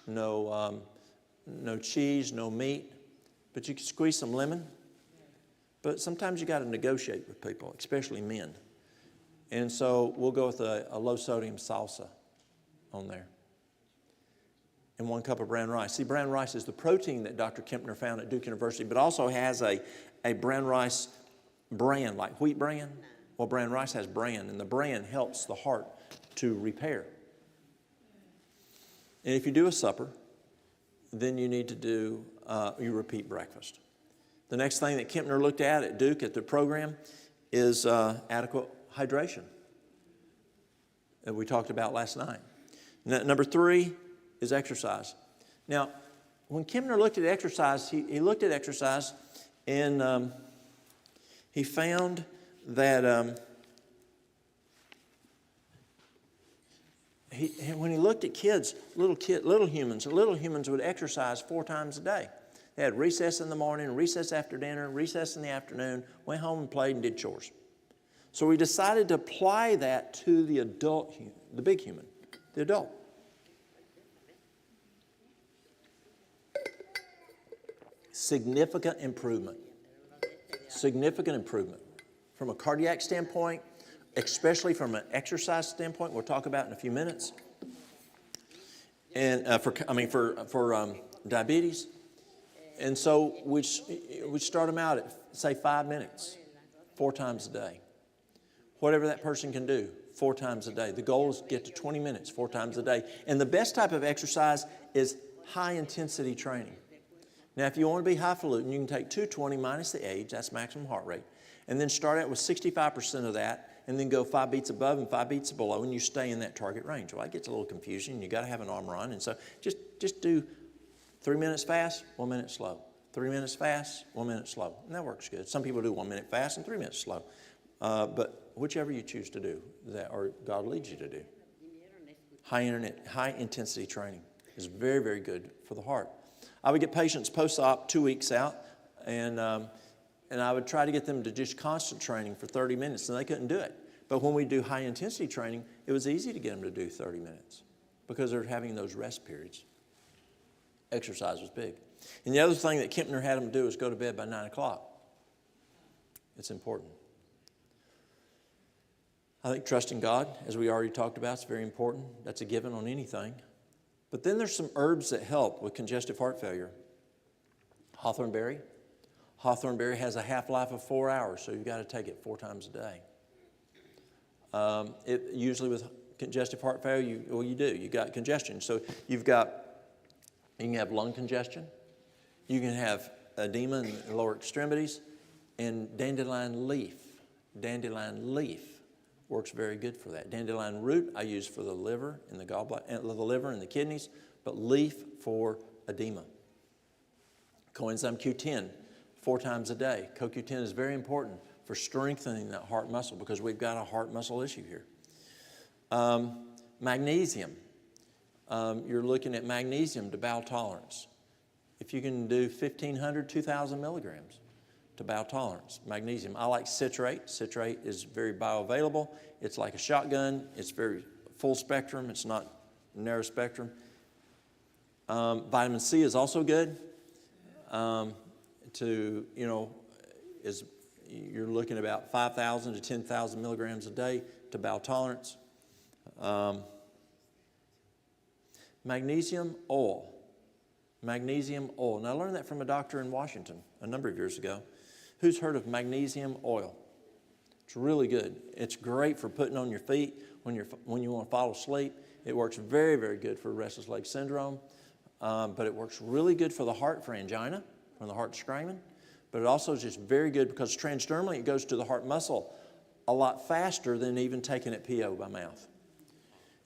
no cheese, no meat. But you can squeeze some lemon. But sometimes you got to negotiate with people, especially men. And so we'll go with a low-sodium salsa on there. And 1 cup of brown rice. See, brown rice is the protein that Dr. Kempner found at Duke University, but also has a brown rice bran, like wheat bran. Well, brown rice has bran, and the bran helps the heart to repair. And if you do a supper, then you need to do, you repeat breakfast. The next thing that Kempner looked at Duke at the program is adequate hydration that we talked about last night. Number 3 is exercise. Now, when Kempner looked at exercise, he looked at exercise and he found that when he looked at kids, little humans would exercise 4 times a day. They had recess in the morning, recess after dinner, recess in the afternoon, went home and played and did chores. So we decided to apply that to the adult, the big human, the adult. Significant improvement. Significant improvement. From a cardiac standpoint, especially from an exercise standpoint, we'll talk about in a few minutes. And for diabetes. And so we start them out at, say, 5 minutes, 4 times a day. Whatever that person can do, 4 times a day. The goal is to get to 20 minutes, 4 times a day. And the best type of exercise is high-intensity training. Now, if you want to be highfalutin, you can take 220 minus the age, that's maximum heart rate, and then start out with 65% of that, and then go 5 beats above and 5 beats below, and you stay in that target range. Well, that gets a little confusing. You've got to have an arm run, and so just do 3 minutes fast, 1 minute slow. 3 minutes fast, 1 minute slow. And that works good. Some people do 1 minute fast and 3 minutes slow. But whichever you choose to do, or God leads you to do. High intensity training is very, very good for the heart. I would get patients post-op 2 weeks out, and I would try to get them to just constant training for 30 minutes, and they couldn't do it. But when we do high intensity training, it was easy to get them to do 30 minutes because they're having those rest periods. Exercise was big. And the other thing that Kempner had them do is go to bed by 9 o'clock. It's important. I think trusting God, as we already talked about, is very important. That's a given on anything. But then there's some herbs that help with congestive heart failure. Hawthornberry. Hawthornberry has a half-life of 4 hours, so you've got to take it 4 times a day. Usually with congestive heart failure, you do. You've got congestion. So you can have lung congestion. You can have edema in the lower extremities. And dandelion leaf. Dandelion leaf works very good for that. Dandelion root I use for the liver and the gallbladder, the liver and the kidneys, but leaf for edema. Coenzyme Q10, 4 times a day. CoQ10 is very important for strengthening that heart muscle because we've got a heart muscle issue here. Magnesium. You're looking at magnesium to bowel tolerance. If you can do 1,500, 2,000 milligrams to bowel tolerance, magnesium. I like citrate. Citrate is very bioavailable. It's like a shotgun. It's very full spectrum. It's not narrow spectrum. Vitamin C is also good. You're looking at about 5,000 to 10,000 milligrams a day to bowel tolerance. Magnesium oil. Magnesium oil. Now, I learned that from a doctor in Washington a number of years ago. Who's heard of magnesium oil? It's really good. It's great for putting on your feet when you want to fall asleep. It works very, very good for restless leg syndrome. But it works really good for the heart, for angina, when the heart's screaming. But it also is just very good because transdermally it goes to the heart muscle a lot faster than even taking it PO by mouth.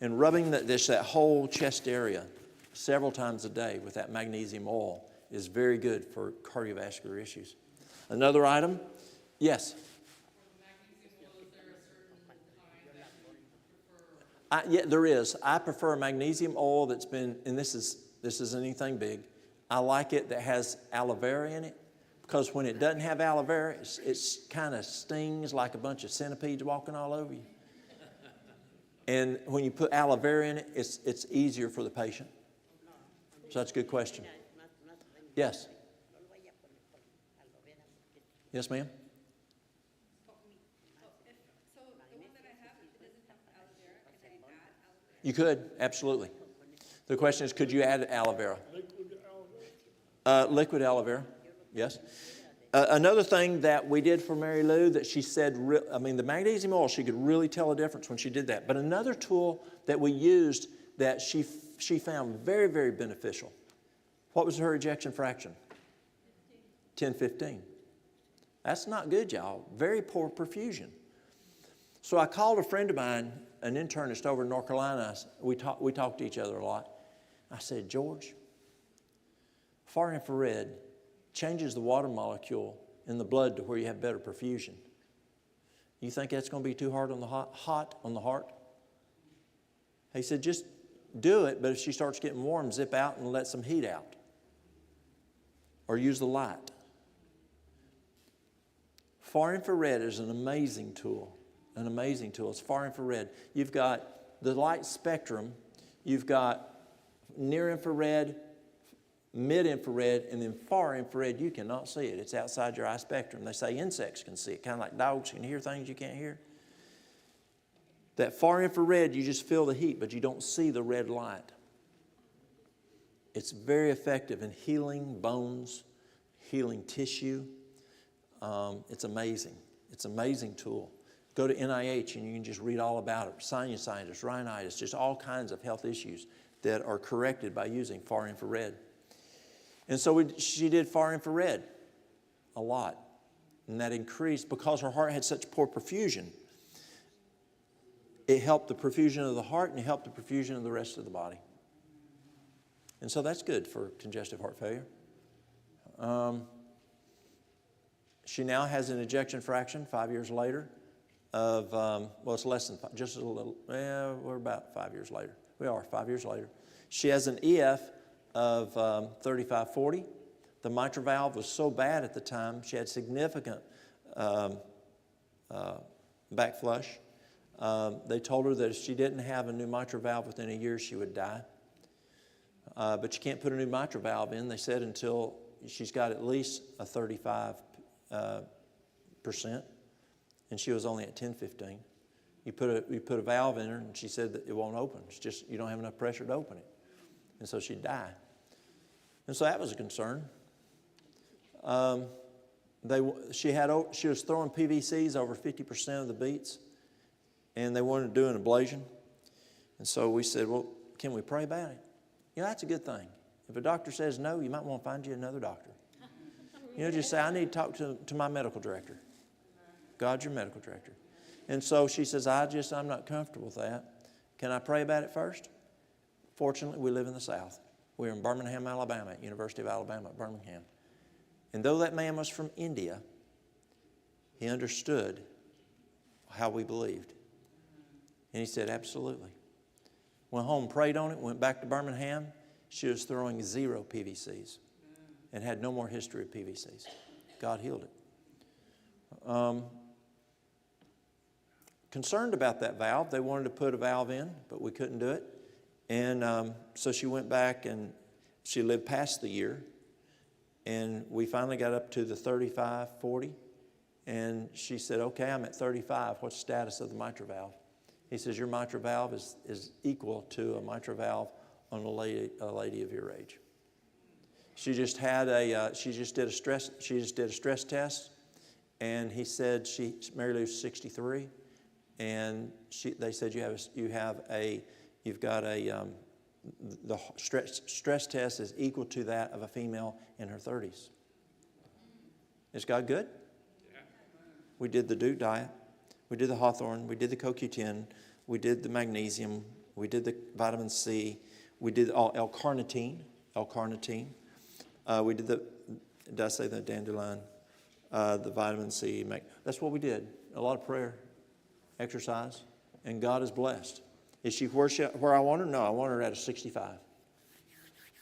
And rubbing that whole chest area several times a day with that magnesium oil is very good for cardiovascular issues. Another item? Yes? Yeah, there is. I prefer a magnesium oil that's been, and this isn't anything big. I like it that has aloe vera in it because when it doesn't have aloe vera, it kind of stings like a bunch of centipedes walking all over you. And when you put aloe vera in it, it's easier for the patient. So that's a good question. Yes? Yes, ma'am? So the one that I have, it doesn't have aloe vera. Can I add aloe vera? You could, absolutely. The question is, could you add aloe vera? Liquid aloe vera? Liquid aloe vera, yes. Another thing that we did for Mary Lou that she said, the magnesium oil, she could really tell a difference when she did that. But another tool that we used that she found very, very beneficial. What was her ejection fraction? 10-15. That's not good, y'all. Very poor perfusion. So I called a friend of mine, an internist over in North Carolina. We talked to each other a lot. I said, George, far infrared changes the water molecule in the blood to where you have better perfusion. You think that's going to be too hard on the hot on the heart? He said, just do it, but if she starts getting warm, zip out and let some heat out. Or use the light. Far infrared is an amazing tool. An amazing tool. It's far infrared. You've got the light spectrum. You've got near infrared, mid infrared, and then far infrared. You cannot see it. It's outside your eye spectrum. They say insects can see it, kind of like dogs can hear things you can't hear. That far infrared, you just feel the heat, but you don't see the red light. It's very effective in healing bones, healing tissue. It's amazing. It's an amazing tool. Go to NIH and you can just read all about it. Sinusitis, rhinitis, just all kinds of health issues that are corrected by using far infrared. And so she did far infrared a lot. And that increased because her heart had such poor perfusion. It helped the perfusion of the heart and it helped the perfusion of the rest of the body. And so that's good for congestive heart failure. She now has an ejection fraction 5 years later of, well, it's less than five, just a little, we're about 5 years later. We are 5 years later. She has an EF of 3540. The mitral valve was so bad at the time, she had significant backflush. They told her that if she didn't have a new mitral valve within a year, she would die. But you can't put a new mitral valve in, they said, until she's got at least a 35%. And she was only at 10-15. You put a valve in her, and she said that it won't open. It's just you don't have enough pressure to open it. And so she'd die. And so that was a concern. She was throwing PVCs over 50% of the beats, and they wanted to do an ablation. And so we said, well, can we pray about it? You know, that's a good thing. If a doctor says no, you might want to find you another doctor. You know, just say, I need to talk to my medical director. God's your medical director. And so she says, I'm not comfortable with that. Can I pray about it first? Fortunately, we live in the South. We're in Birmingham, Alabama, at University of Alabama at Birmingham. And though that man was from India, he understood how we believed. And he said, absolutely. Went home, prayed on it, went back to Birmingham. She was throwing 0 PVCs and had no more history of PVCs. God healed it. Concerned about that valve. They wanted to put a valve in, but we couldn't do it. And so she went back and she lived past the year. And we finally got up to the 35, 40. And she said, okay, I'm at 35. What's the status of the mitral valve? He says, your mitral valve is equal to a mitral valve on a lady of your age. She just had she just did a stress test. And he said, Mary Lou's 63. And they said the stress test is equal to that of a female in her 30s. Is God good? Yeah. We did the Duke diet. We did the Hawthorne. We did the CoQ10. We did the magnesium. We did the vitamin C. We did L-carnitine. We did did I say the dandelion? The vitamin C. That's what we did. A lot of prayer, exercise, and God is blessed. Is she where I want her? No, I want her at a 65.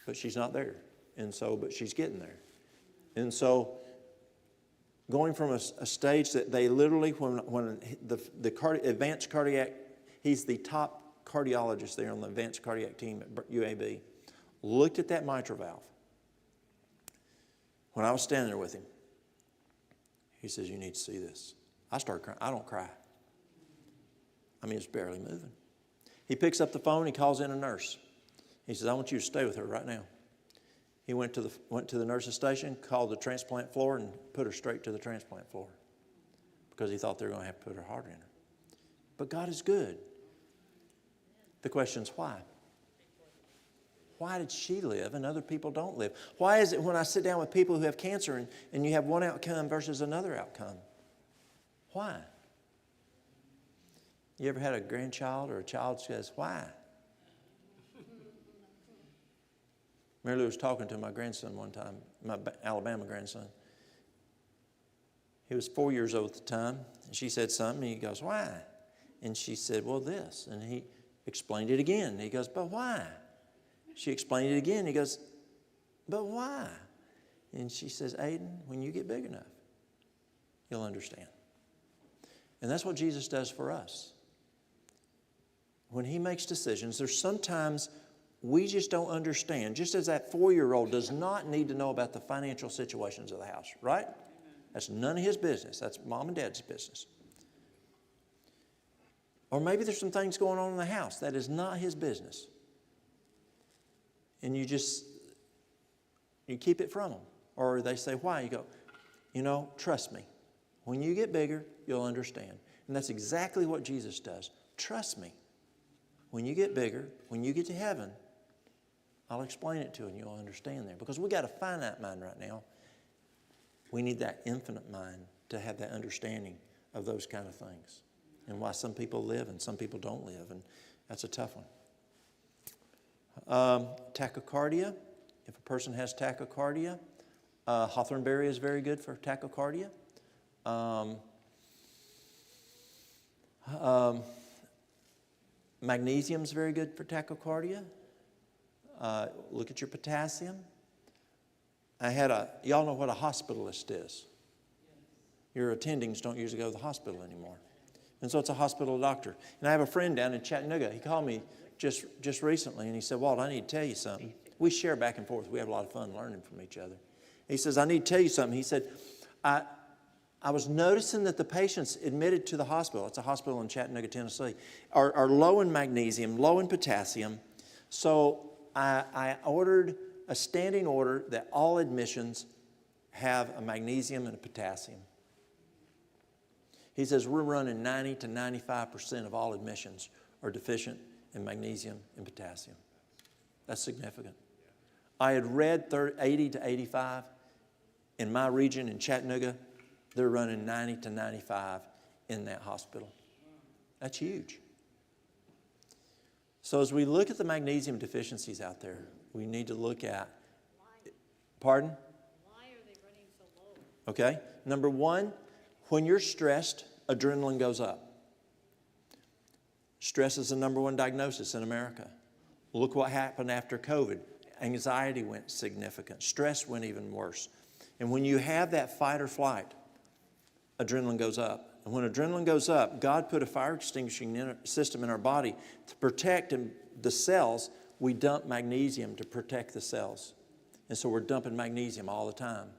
But she's not there. And so, but she's getting there. And so, going from a stage that they literally, when the advanced cardiac, he's the top cardiologist there on the advanced cardiac team at UAB, looked at that mitral valve. When I was standing there with him, he says, you need to see this. I started crying. I don't cry. I mean, it's barely moving. He picks up the phone. He calls in a nurse. He says, I want you to stay with her right now. He went to the nurse's station, called the transplant floor, and put her straight to the transplant floor because he thought they were going to have to put her heart in her. But God is good. The question is why? Why did she live and other people don't live? Why is it when I sit down with people who have cancer and you have one outcome versus another outcome? Why? You ever had a grandchild or a child says, why? Mary Lou was talking to my grandson one time, my Alabama grandson. He was 4 years old at the time. And she said something, and he goes, why? And she said, well, this. And he explained it again. And he goes, but why? She explained it again. He goes, but why? And she says, Aiden, when you get big enough, you'll understand. And that's what Jesus does for us. When he makes decisions, there's sometimes we just don't understand. Just as that 4-year-old does not need to know about the financial situations of the house, right? That's none of his business. That's mom and dad's business. Or maybe there's some things going on in the house that is not his business. And you keep it from them. Or they say, why? You go, trust me. When you get bigger, you'll understand. And that's exactly what Jesus does. Trust me. When you get bigger, when you get to heaven, I'll explain it to you and you'll understand there. Because we got a finite mind right now. We need that infinite mind to have that understanding of those kind of things. And why some people live and some people don't live. And that's a tough one. Tachycardia. If a person has tachycardia, hawthorn berry is very good for tachycardia. Magnesium is very good for tachycardia. Look at your potassium. Y'all know what a hospitalist is. Your attendings don't usually go to the hospital anymore. And so it's a hospital doctor. And I have a friend down in Chattanooga. He called me just recently and he said, Walt, I need to tell you something. We share back and forth. We have a lot of fun learning from each other. He says, I need to tell you something. He said, I was noticing that the patients admitted to the hospital, it's a hospital in Chattanooga, Tennessee, are low in magnesium, low in potassium. So I ordered a standing order that all admissions have a magnesium and a potassium. He says we're running 90 to 95% of all admissions are deficient in magnesium and potassium. That's significant. I had read 80 to 85. In my region in Chattanooga, they're running 90 to 95 in that hospital. That's huge. So as we look at the magnesium deficiencies out there, we need to look at, pardon? Why are they running so low? Okay. Number one, when you're stressed, adrenaline goes up. Stress is the number one diagnosis in America. Look what happened after COVID. Anxiety went significant. Stress went even worse. And when you have that fight or flight, adrenaline goes up. And when adrenaline goes up, God put a fire extinguishing system in our body to protect the cells. We dump magnesium to protect the cells. And so we're dumping magnesium all the time.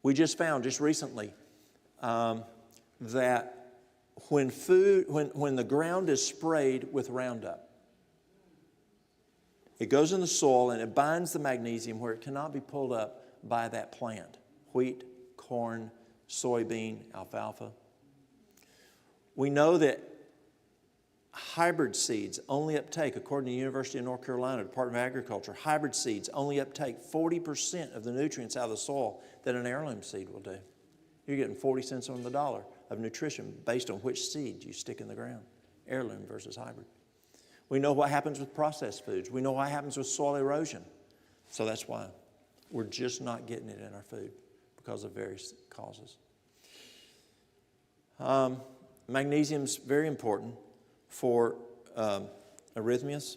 We just found just recently that when the ground is sprayed with Roundup, it goes in the soil and it binds the magnesium where it cannot be pulled up by that plant. Wheat, corn, soybean, alfalfa. We know that hybrid seeds only uptake, according to the University of North Carolina, Department of Agriculture, hybrid seeds only uptake 40% of the nutrients out of the soil that an heirloom seed will do. You're getting 40 cents on the dollar of nutrition based on which seed you stick in the ground, heirloom versus hybrid. We know what happens with processed foods. We know what happens with soil erosion. So that's why we're just not getting it in our food because of various causes. Magnesium is very important for arrhythmias.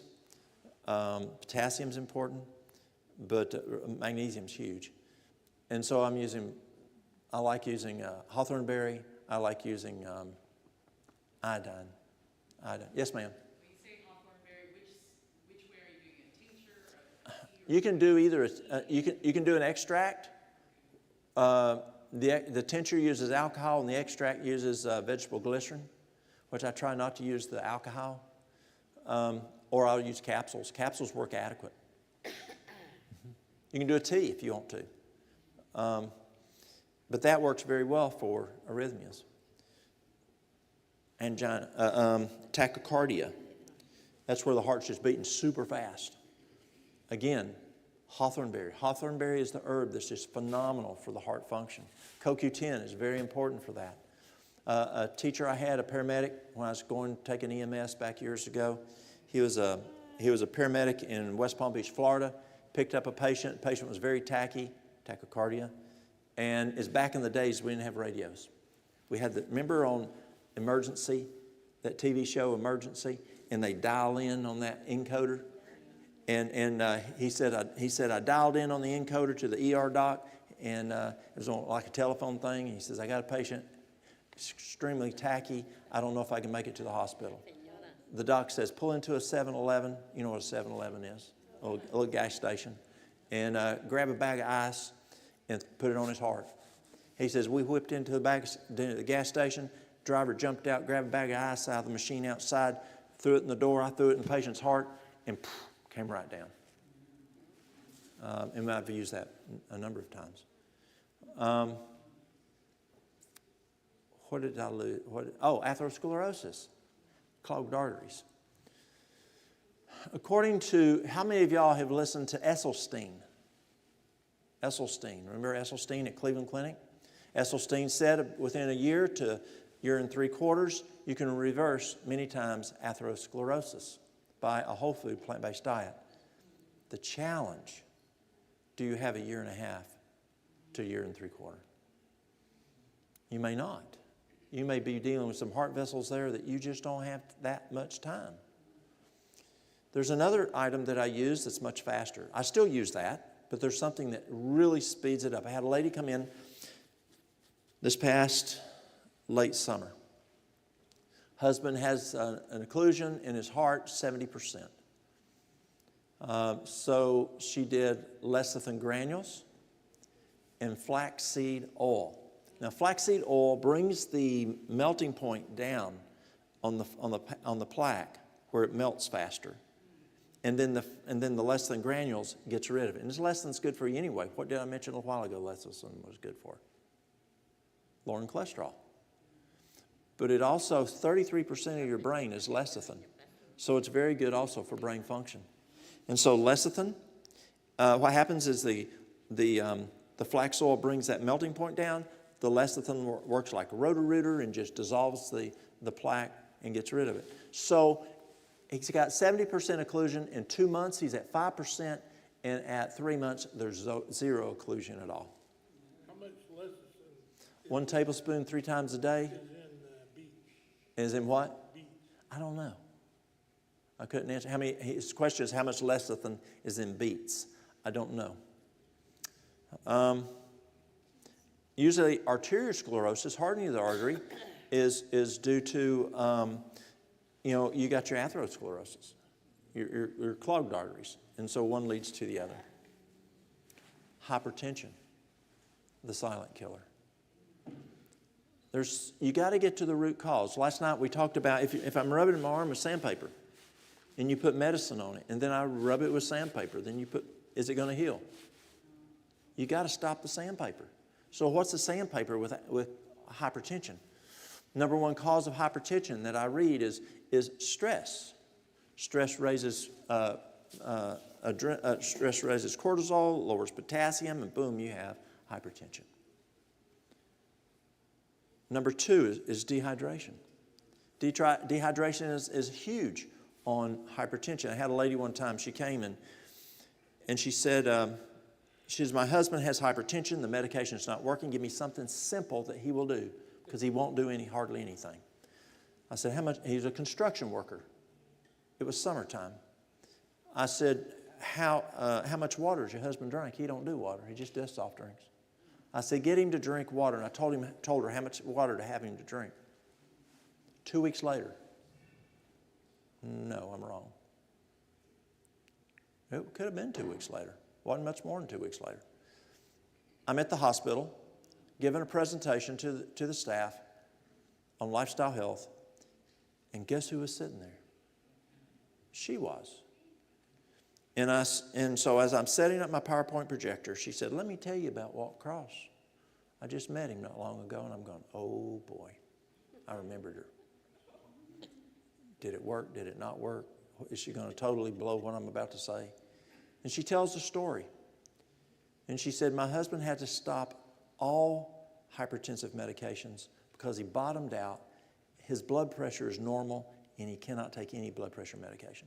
Potassium is important, but magnesium is huge. And so I like using hawthorn berry. I like using iodine. Yes, ma'am. You can do either. You can do an extract. The tincture uses alcohol, and the extract uses vegetable glycerin, which I try not to use the alcohol. Or I'll use capsules. Capsules work adequate. You can do a tea if you want to. But that works very well for arrhythmias. Angina, tachycardia. That's where the heart's just beating super fast. Again, hawthorn berry. Hawthorn berry is the herb that's just phenomenal for the heart function. CoQ10 is very important for that. A teacher I had, a paramedic, when I was taking EMS back years ago, he was a paramedic in West Palm Beach, Florida. Picked up a patient. The patient was very tachycardia. And it's back in the days we didn't have radios. We had remember on Emergency, that TV show Emergency, and they dial in on that encoder. And he said I dialed in on the encoder to the ER doc, and it was on like a telephone thing. And he says, I got a patient. extremely tacky. I don't know if I can make it to the hospital. The doc says, pull into a 7-Eleven. You know what a 7-Eleven is? A little gas station. And grab a bag of ice and put it on his heart. He says, we whipped into the gas station. Driver jumped out, grabbed a bag of ice out of the machine outside, threw it in the door. I threw it in the patient's heart, and came right down. And I've used that a number of times. What did I lose? Atherosclerosis, clogged arteries. According to, how many of y'all have listened to Esselstyn? Esselstyn, remember Esselstyn at Cleveland Clinic? Esselstyn said within a year to year and 3/4, you can reverse many times atherosclerosis by a whole food plant-based diet. The challenge, do you have a year and a half to a year and 3/4? You may not. You may be dealing with some heart vessels there that you just don't have that much time. There's another item that I use that's much faster. I still use that, but there's something that really speeds it up. I had a lady come in this past late summer. Husband has an occlusion in his heart, 70%. So she did lecithin granules and flaxseed oil. Now, flaxseed oil brings the melting point down on the plaque where it melts faster. And then the lecithin granules gets rid of it. And this lecithin's good for you anyway. What did I mention a while ago lecithin was good for? Lowering cholesterol. But it also, 33% of your brain is lecithin. So it's very good also for brain function. And so lecithin, what happens is the flax oil brings that melting point down. The lecithin works like a roto-rooter and just dissolves the plaque and gets rid of it. So he's got 70% occlusion. In 2 months, he's at 5%. And at 3 months, there's zero occlusion at all. How much lecithin 1 tablespoon 3 times a day. is in beets? Is in what? Beets. I don't know. I couldn't answer. His question is how much lecithin is in beets. I don't know. Usually arteriosclerosis, hardening of the artery, is due to, you got your atherosclerosis, your clogged arteries. And so one leads to the other. Hypertension, the silent killer. You got to get to the root cause. Last night we talked about if I'm rubbing my arm with sandpaper and you put medicine on it and then I rub it with sandpaper, then is it going to heal? You got to stop the sandpaper. So what's the sandpaper with hypertension? Number one cause of hypertension that I read is stress. Stress raises cortisol, lowers potassium, and boom, you have hypertension. Number 2 is dehydration. Dehydration is huge on hypertension. I had a lady one time, she came and she said, my husband has hypertension, the medication's not working, give me something simple that he will do, because he won't do hardly anything. I said, how much? He's a construction worker. It was summertime. I said, how much water does your husband drink? He don't do water, he just does soft drinks. I said, get him to drink water, and I told her how much water to have him to drink. 2 weeks later, no, I'm wrong. It could have been 2 weeks later. Wasn't much more than 2 weeks later. I'm at the hospital, giving a presentation to the staff on lifestyle health, and guess who was sitting there? She was. And so as I'm setting up my PowerPoint projector, she said, let me tell you about Walt Cross. I just met him not long ago, and I'm going, oh boy, I remembered her. Did it work? Did it not work? Is she going to totally blow what I'm about to say? And she tells the story. And she said, my husband had to stop all hypertensive medications because he bottomed out. His blood pressure is normal, and he cannot take any blood pressure medication.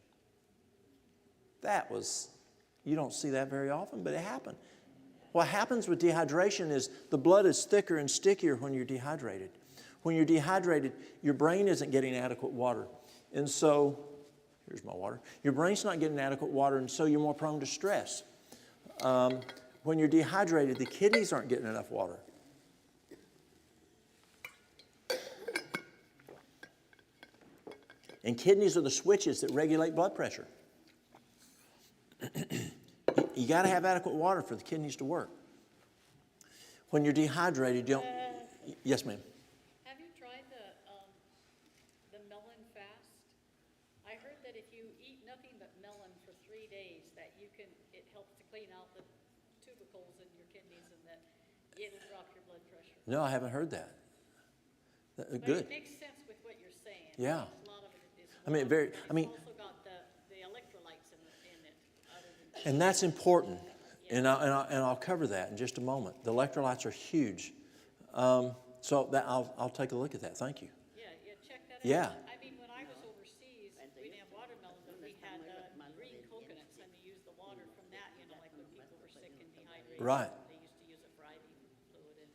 You don't see that very often, but it happened. What happens with dehydration is the blood is thicker and stickier when you're dehydrated. When you're dehydrated, your brain isn't getting adequate water. And so, here's my water. Your brain's not getting adequate water, and so you're more prone to stress. When you're dehydrated, the kidneys aren't getting enough water. And kidneys are the switches that regulate blood pressure. You got to have adequate water for the kidneys to work. When you're dehydrated, you don't... Yes, ma'am. Have you tried the melon fast? I heard that if you eat nothing but melon for 3 days, that it helps to clean out the tubercles in your kidneys and that it'll drop your blood pressure. No, I haven't heard that. But Good. it makes sense with what you're saying. Yeah. A lot of it is. It's also got the electrolytes in it. Other than and that's important. And I'll cover that in just a moment. The electrolytes are huge. So I'll take a look at that. Thank you. Yeah, check that out. Yeah. I mean, when I was overseas, we didn't have watermelon, but we had green coconuts, and they used the water from that, like when people were sick and dehydrated. Right. They used to use it for IV fluid.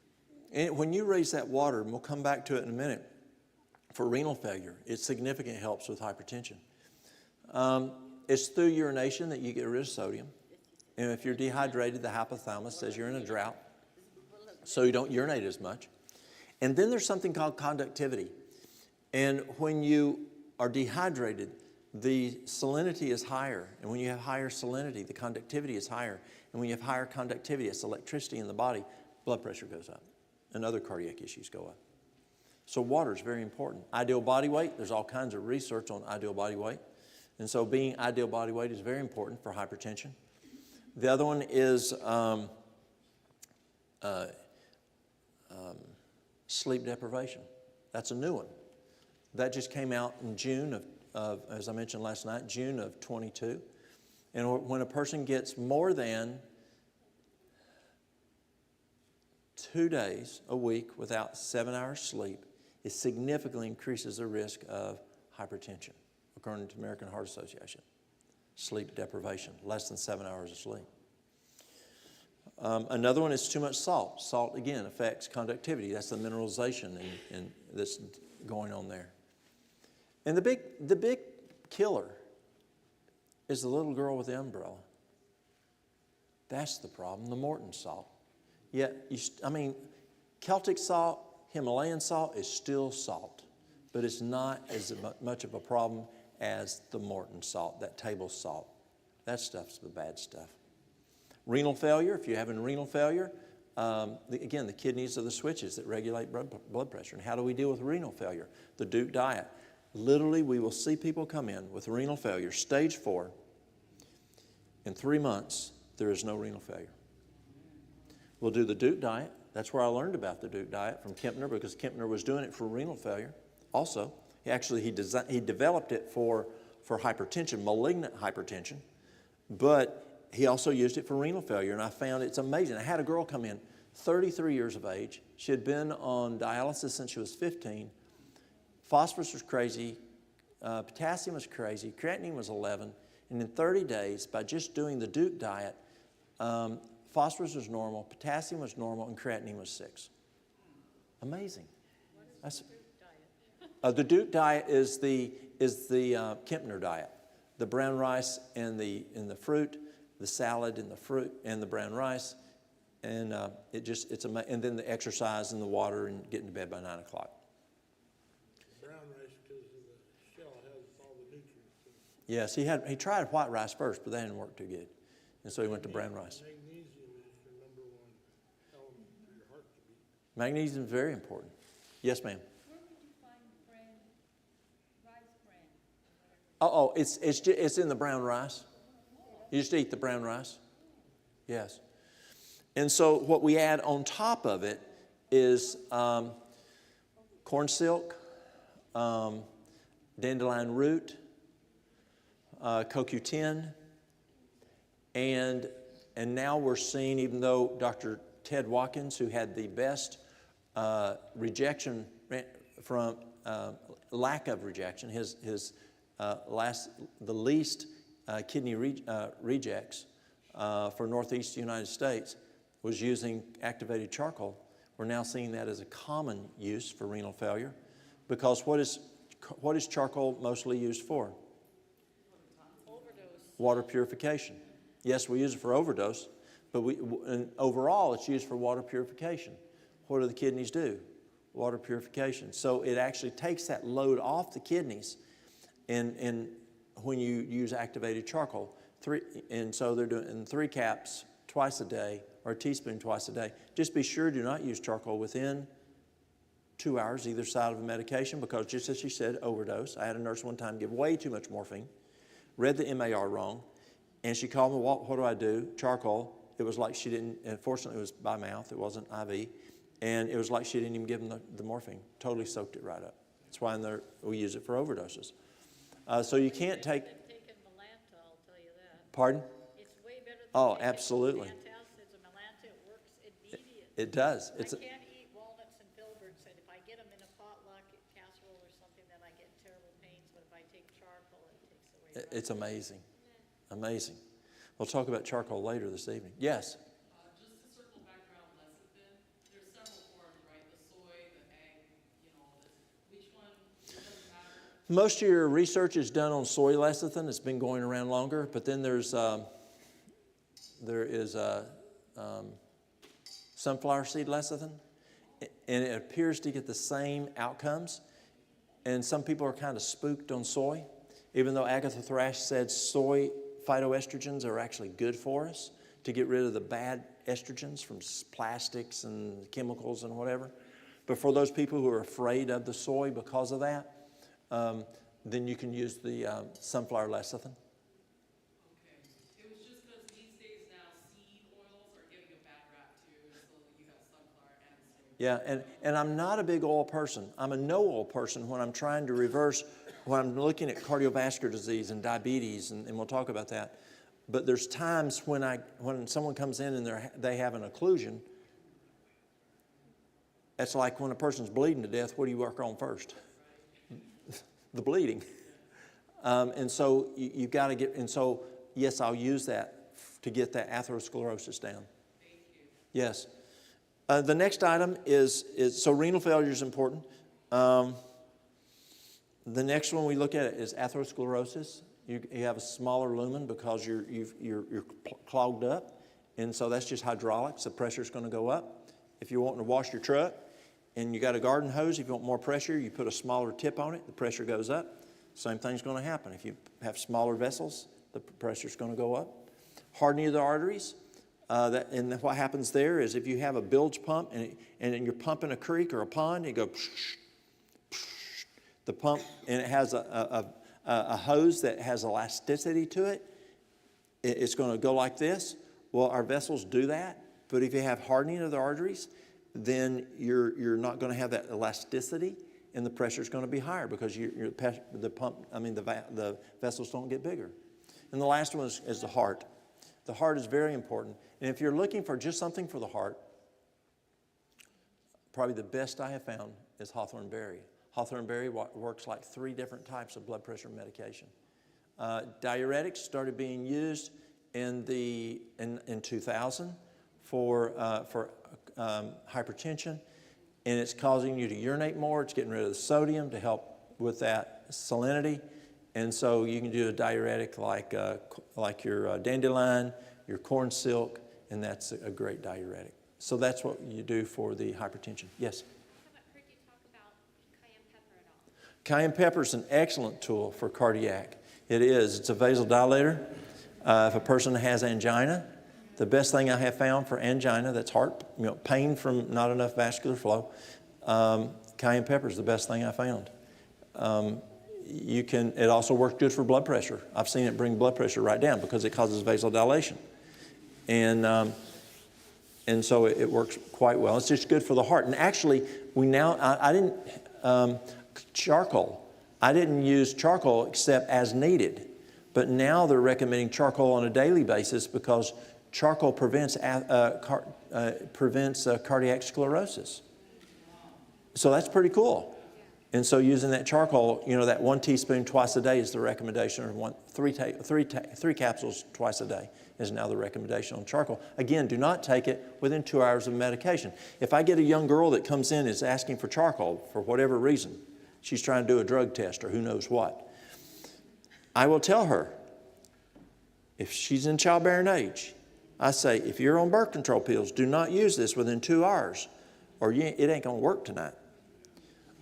And when you raise that water, and we'll come back to it in a minute, for renal failure, it significantly helps with hypertension. It's through urination that you get rid of sodium. And if you're dehydrated, the hypothalamus says you're in a drought, so you don't urinate as much. And then there's something called conductivity. And when you are dehydrated, the salinity is higher. And when you have higher salinity, the conductivity is higher. And when you have higher conductivity, it's electricity in the body, blood pressure goes up. And other cardiac issues go up. So water is very important. Ideal body weight, there's all kinds of research on ideal body weight. And so being ideal body weight is very important for hypertension. The other one is sleep deprivation. That's a new one. That just came out in June of, as I mentioned last night, June of 22. And when a person gets more than 2 days a week without 7 hours sleep, it significantly increases the risk of hypertension, according to the American Heart Association. Sleep deprivation, less than 7 hours of sleep. Another one is too much salt. Salt, again, affects conductivity. That's the mineralization that's going on there. And the big killer is the little girl with the umbrella. That's the problem, the Morton salt. Yet, Celtic salt, Himalayan salt is still salt, but it's not as much of a problem as the Morton salt, that table salt. That stuff's the bad stuff. Renal failure, if you're having renal failure, again, the kidneys are the switches that regulate blood pressure. And how do we deal with renal failure? The Duke diet. Literally, we will see people come in with renal failure, stage 4. In 3 months, there is no renal failure. We'll do the Duke diet. That's where I learned about the Duke diet from Kempner, because Kempner was doing it for renal failure also. He developed it for hypertension, malignant hypertension, but he also used it for renal failure, and I found it's amazing. I had a girl come in, 33 years of age. She had been on dialysis since she was 15. Phosphorus was crazy, potassium was crazy, creatinine was 11, and in 30 days, by just doing the Duke diet, phosphorus was normal, potassium was normal, and creatinine was 6. Amazing. The Duke diet is the Kempner diet. The brown rice and the fruit, the salad and the fruit and the brown rice, and it's amazing. And then the exercise and the water and getting to bed by 9 o'clock. Brown rice, because the shell has all the nutrients in it. Yes, he tried white rice first, but that didn't work too good, and so he went to brown rice. Magnesium is your number one element for your heart to beat. Magnesium is very important. Yes, ma'am. Where would you find rice bran? It's in the brown rice. You just eat the brown rice. Yes. And so what we add on top of it is corn silk, dandelion root, CoQ10, and now we're seeing, even though Dr. Ted Watkins, who had the best rejection from lack of rejection, the least kidney rejects for Northeast United States was using activated charcoal. We're now seeing that as a common use for renal failure, because what is charcoal mostly used for? Overdose. Water purification. Yes, we use it for overdose, but overall it's used for water purification. What do the kidneys do? Water purification. So it actually takes that load off the kidneys And when you use activated charcoal, so they're doing 3 caps twice a day, or a teaspoon twice a day. Just be sure, do not use charcoal within 2 hours either side of a medication, because just as she said, overdose. I had a nurse one time give way too much morphine, read the MAR wrong, and she called me, Walt, what do I do? Charcoal. It was like she didn't, and fortunately it was by mouth, it wasn't IV, and it was like she didn't even give them the morphine. Totally soaked it right up. That's why we use it for overdoses. So you can't take... It's better than taking Melanta, I'll tell you that. Pardon? It's way better than Oh, taking absolutely. antacids and Melanta. It works immediately. It does. I can't eat walnuts and filberts, and if I get them in a potluck casserole or something, then I get terrible pains. But if I take charcoal, it takes away. It's amazing. Amazing. We'll talk about charcoal later this evening. Yes? Just to circle back around lecithin, there's several forms, right? The soy, the egg, which one, it doesn't matter? Most of your research is done on soy lecithin. It's been going around longer, but then there is sunflower seed lecithin, and it appears to get the same outcomes. And some people are kind of spooked on soy, even though Agatha Thrash said soy phytoestrogens are actually good for us to get rid of the bad estrogens from plastics and chemicals and whatever. But for those people who are afraid of the soy because of that, then you can use the sunflower lecithin. Okay. It was just because these days now seed oils are getting a bad rap too. So you got sunflower and soy. Yeah, and I'm not a big oil person. I'm a no oil person when I'm trying to reverse, when I'm looking at cardiovascular disease and diabetes, and we'll talk about that. But there's times when someone comes in and they have an occlusion. It's like when a person's bleeding to death, what do you work on first? The bleeding. And so you've got to get, and so yes, I'll use that to get that atherosclerosis down. Thank you. Yes. The next item is so renal failure is important. The next one we look at is atherosclerosis. You have a smaller lumen because you're clogged up, and so that's just hydraulics. The pressure's going to go up. If you're wanting to wash your truck and you got a garden hose, if you want more pressure, you put a smaller tip on it. The pressure goes up. Same thing's going to happen. If you have smaller vessels, the pressure's going to go up. Hardening of the arteries. And what happens there is if you have a bilge pump and you're pumping a creek or a pond, you go psh, psh, the pump, and it has a hose that has elasticity to it. It's going to go like this. Well, our vessels do that, but if you have hardening of the arteries, then you're not going to have that elasticity, and the pressure is going to be higher because the vessels don't get bigger. And the last one is the heart. The heart is very important. And if you're looking for just something for the heart, probably the best I have found is hawthorn berry. Hawthorn berry works like 3 different types of blood pressure medication. Diuretics started being used in 2000 for hypertension, and it's causing you to urinate more. It's getting rid of the sodium to help with that salinity. And so you can do a diuretic like your dandelion, your corn silk, and that's a great diuretic. So that's what you do for the hypertension. Yes? I haven't heard you talk about cayenne pepper at all. Cayenne pepper is an excellent tool for cardiac. It is. It's a vasodilator. If a person has angina, the best thing I have found for angina, that's heart, pain from not enough vascular flow, cayenne pepper is the best thing I found. It also works good for blood pressure. I've seen it bring blood pressure right down because it causes vasodilation. And so it works quite well. It's just good for the heart. And actually, charcoal. I didn't use charcoal except as needed. But now they're recommending charcoal on a daily basis because charcoal prevents cardiac sclerosis. So that's pretty cool. And so using that charcoal, that 1 teaspoon twice a day is the recommendation, or 3 capsules twice a day is now the recommendation on charcoal. Again, do not take it within 2 hours of medication. If I get a young girl that comes in and is asking for charcoal for whatever reason, she's trying to do a drug test or who knows what, I will tell her, if she's in childbearing age, I say, if you're on birth control pills, do not use this within 2 hours or it ain't going to work tonight.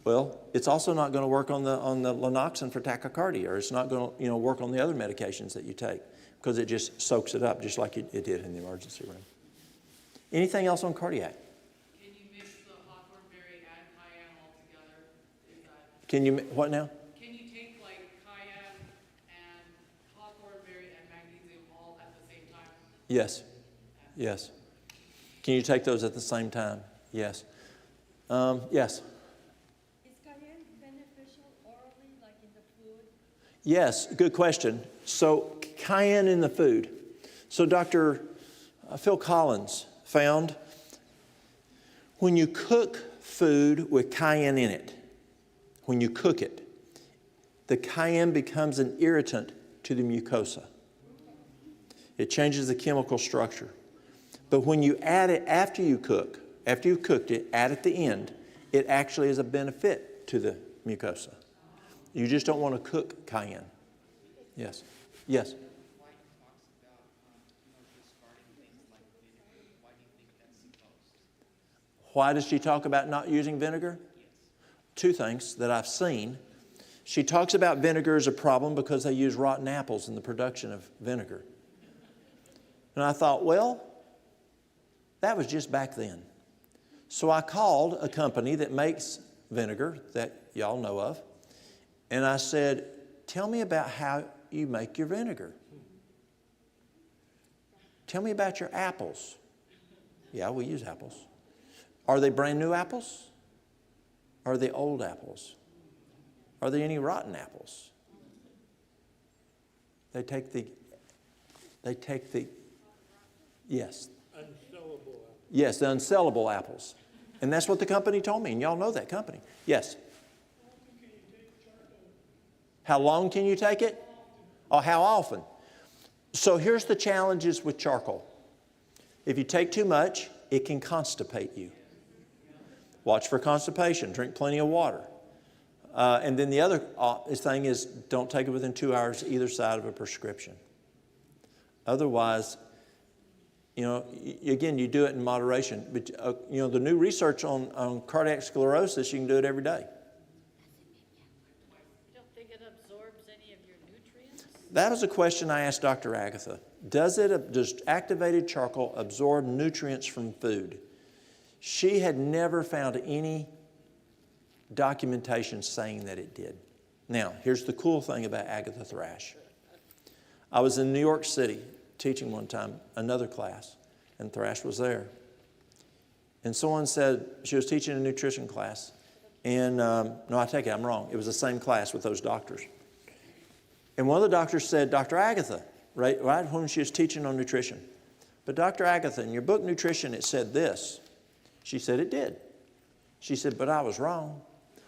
Well, it's also not going to work on the Lanoxin for tachycardia, or it's not going to work on the other medications that you take because it just soaks it up, just like it did in the emergency room. Anything else on cardiac? Can you mix the hawthorn berry and cayenne all together? Is that, Can you, what now? can you take like cayenne and hawthorn berry and magnesium all at the same time? Yes. Yes. Can you take those at the same time? Yes. Yes. Is cayenne beneficial orally, like in the food? Yes, good question. So cayenne in the food. So Dr. Phil Collins found when you cook food with cayenne in it, when you cook it, the cayenne becomes an irritant to the mucosa. It changes the chemical structure. But when you add it after you cook, after you've cooked it, add at the end, it actually is a benefit to the mucosa. You just don't want to cook cayenne. Yes. Yes. White talks about, discarding things like vinegar. Why do you think that's supposed? Why does she talk about not using vinegar? Two things that I've seen. She talks about vinegar as a problem because they use rotten apples in the production of vinegar. And I thought, well, that was just back then. So I called a company that makes vinegar that y'all know of, and I said, tell me about how you make your vinegar. Tell me about your apples. Yeah, we use apples. Are they brand new apples? Are they old apples? Are there any rotten apples? They take the, yes. Unsellable. Yes, the unsellable apples. And that's what the company told me, and y'all know that company. Yes. How long can you take it? Oh, how often? So here's the challenges with charcoal. If you take too much, it can constipate you. Watch for constipation. Drink plenty of water. And then the other thing is don't take it within 2 hours either side of a prescription. Otherwise, again, you do it in moderation. But, the new research on cardiac sclerosis, you can do it every day. You don't think it absorbs any of your nutrients? That was a question I asked Dr. Agatha. Does activated charcoal absorb nutrients from food? She had never found any documentation saying that it did. Now, here's the cool thing about Agatha Thrash. I was in New York City teaching one time, another class, and Thrash was there. And someone said, she was teaching a nutrition class, and no, I take it, I'm wrong. It was the same class with those doctors. And one of the doctors said, Dr. Agatha, right when she was teaching on nutrition, but Dr. Agatha, in your book, Nutrition, it said this. She said, it did. She said, but I was wrong.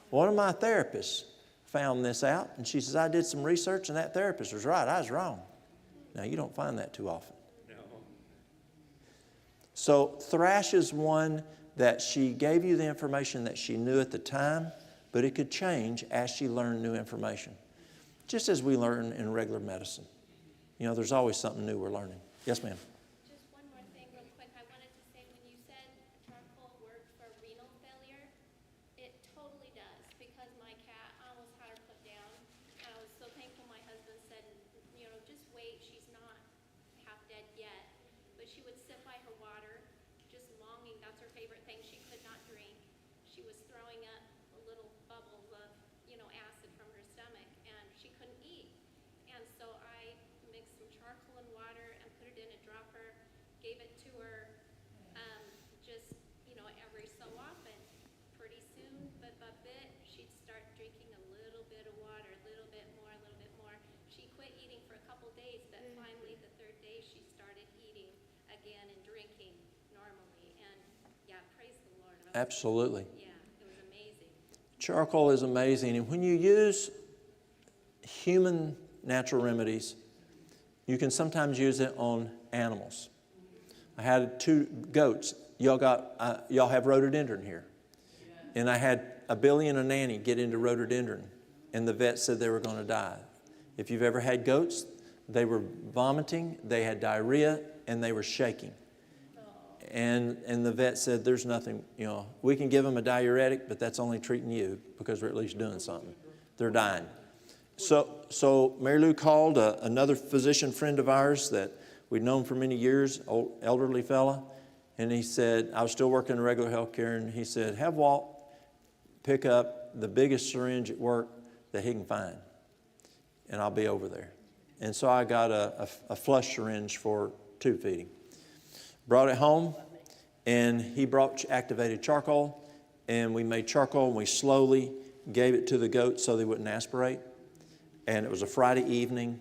One of my therapists found this out, and she says, I did some research, and that therapist was right. I was wrong. Now, you don't find that too often. No. So Thrash is one that she gave you the information that she knew at the time, but it could change as she learned new information. Just as we learn in regular medicine. There's always something new we're learning. Yes, ma'am. Just one more thing real quick. I wanted to say when you said charcoal works for renal failure, it totally does because my cat, I almost had her put down. I was so thankful my husband said, just wait, she's not half dead yet. But she would sit by her water, just longing. That's her favorite thing. She could not drink. She was throwing up little bubbles of, acid from her stomach, and she couldn't eat. And so I mixed some charcoal and water and put it in a dropper, gave it to her, just, every so often. Pretty soon, bit by bit, she'd start drinking a little bit of water, a little bit more, a little bit more. She quit eating for a couple days, but finally the third day she started eating again and drinking normally. And yeah, praise the Lord. Absolutely. Yeah, it was amazing. Charcoal is amazing. And when you use human natural remedies, you can sometimes use it on animals. I had 2 goats. Y'all have rhododendron here. And I had a Billy and a Nanny get into rhododendron, and the vet said they were going to die. If you've ever had goats, they were vomiting, they had diarrhea, and they were shaking. And the vet said, there's nothing, we can give them a diuretic, but that's only treating you because we're at least doing something. They're dying. So Mary Lou called another physician friend of ours that we'd known for many years, old elderly fella, and he said, I was still working in regular health care, and he said, have Walt pick up the biggest syringe at work that he can find, and I'll be over there. And so I got a flush syringe for tube feeding. Brought it home, and he brought activated charcoal, and we made charcoal, and we slowly gave it to the goats so they wouldn't aspirate. And it was a Friday evening.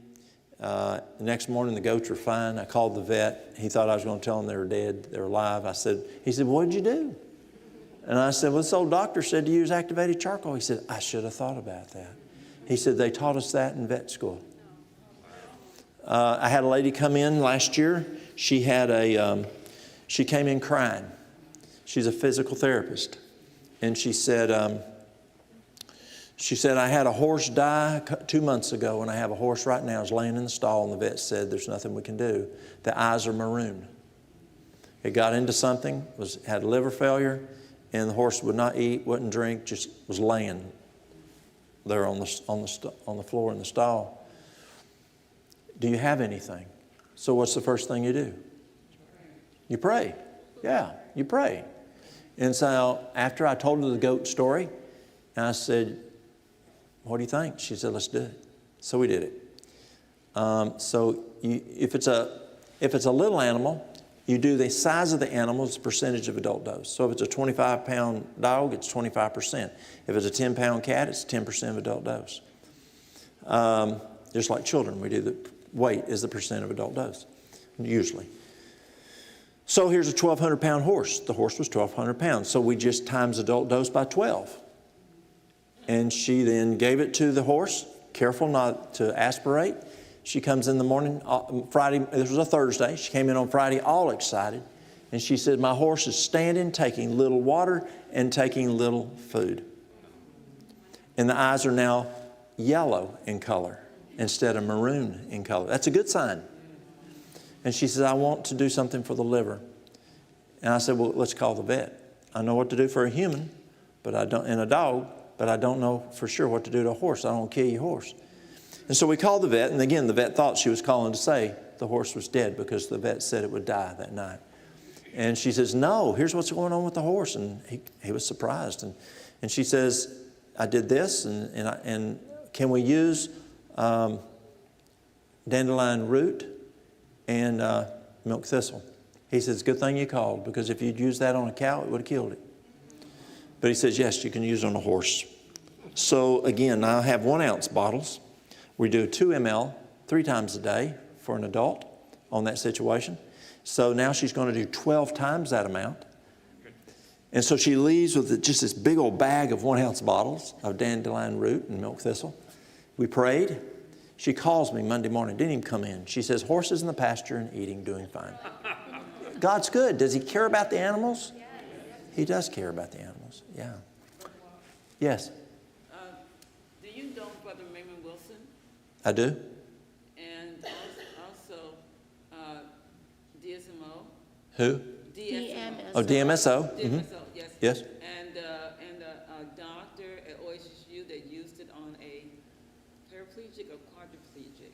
The next morning, the goats were fine. I called the vet. He thought I was going to tell them they were dead. They were alive. He said, what did you do? And I said, well, this old doctor said to use activated charcoal. He said, I should have thought about that. He said, they taught us that in vet school. I had a lady come in last year. She came in crying. She's a physical therapist. And she said, I had a horse die 2 months ago, and I have a horse right now. It's laying in the stall, and the vet said, there's nothing we can do. The eyes are maroon. It got into something, had liver failure, and the horse would not eat, wouldn't drink, just was laying there on the floor in the stall. Do you have anything? So what's the first thing you do? You pray. Yeah, you pray. And so after I told her the goat story, I said, what do you think? She said, let's do it. So we did it. If it's a little animal, you do the size of the animal, it's a percentage of adult dose. So if it's a 25-pound dog, it's 25%. If it's a 10-pound cat, it's 10% of adult dose. Just like children, we do the weight is the percent of adult dose, usually. So here's a 1,200-pound horse. The horse was 1,200 pounds. So we just times adult dose by 12. And she then gave it to the horse, careful not to aspirate. She comes in the morning, Friday, this was a Thursday. She came in on Friday all excited. And she said, my horse is standing, taking little water and taking little food. And the eyes are now yellow in color instead of maroon in color. That's a good sign. And she says, I want to do something for the liver. And I said, well, let's call the vet. I know what to do for a human, but I don't, and a dog, but I don't know for sure what to do to a horse. I don't want to kill your horse. And so we called the vet, and again, the vet thought she was calling to say the horse was dead because the vet said it would die that night. And she says, no, here's what's going on with the horse. And he was surprised. And she says, I did this, and can we use dandelion root and milk thistle? He says, good thing you called, because if you'd used that on a cow, it would have killed it. But he says, yes, you can use it on a horse. So again, I have 1 ounce bottles. We do 2 ml 3 times a day for an adult on that situation. So now she's going to do 12 times that amount. And so she leaves with just this big old bag of 1 ounce bottles of dandelion root and milk thistle. We prayed. She calls me Monday morning, didn't even come in. She says, horses in the pasture and eating, doing fine. God's good. Does he care about the animals? He does care about the animals, yeah. Yes? Do you know Brother Raymond Wilson? I do. And also DSMO? Who? DSMO. Oh, DMSO. DMSO, yes. Yes. And a doctor at OSU that used it on a paraplegic or quadriplegic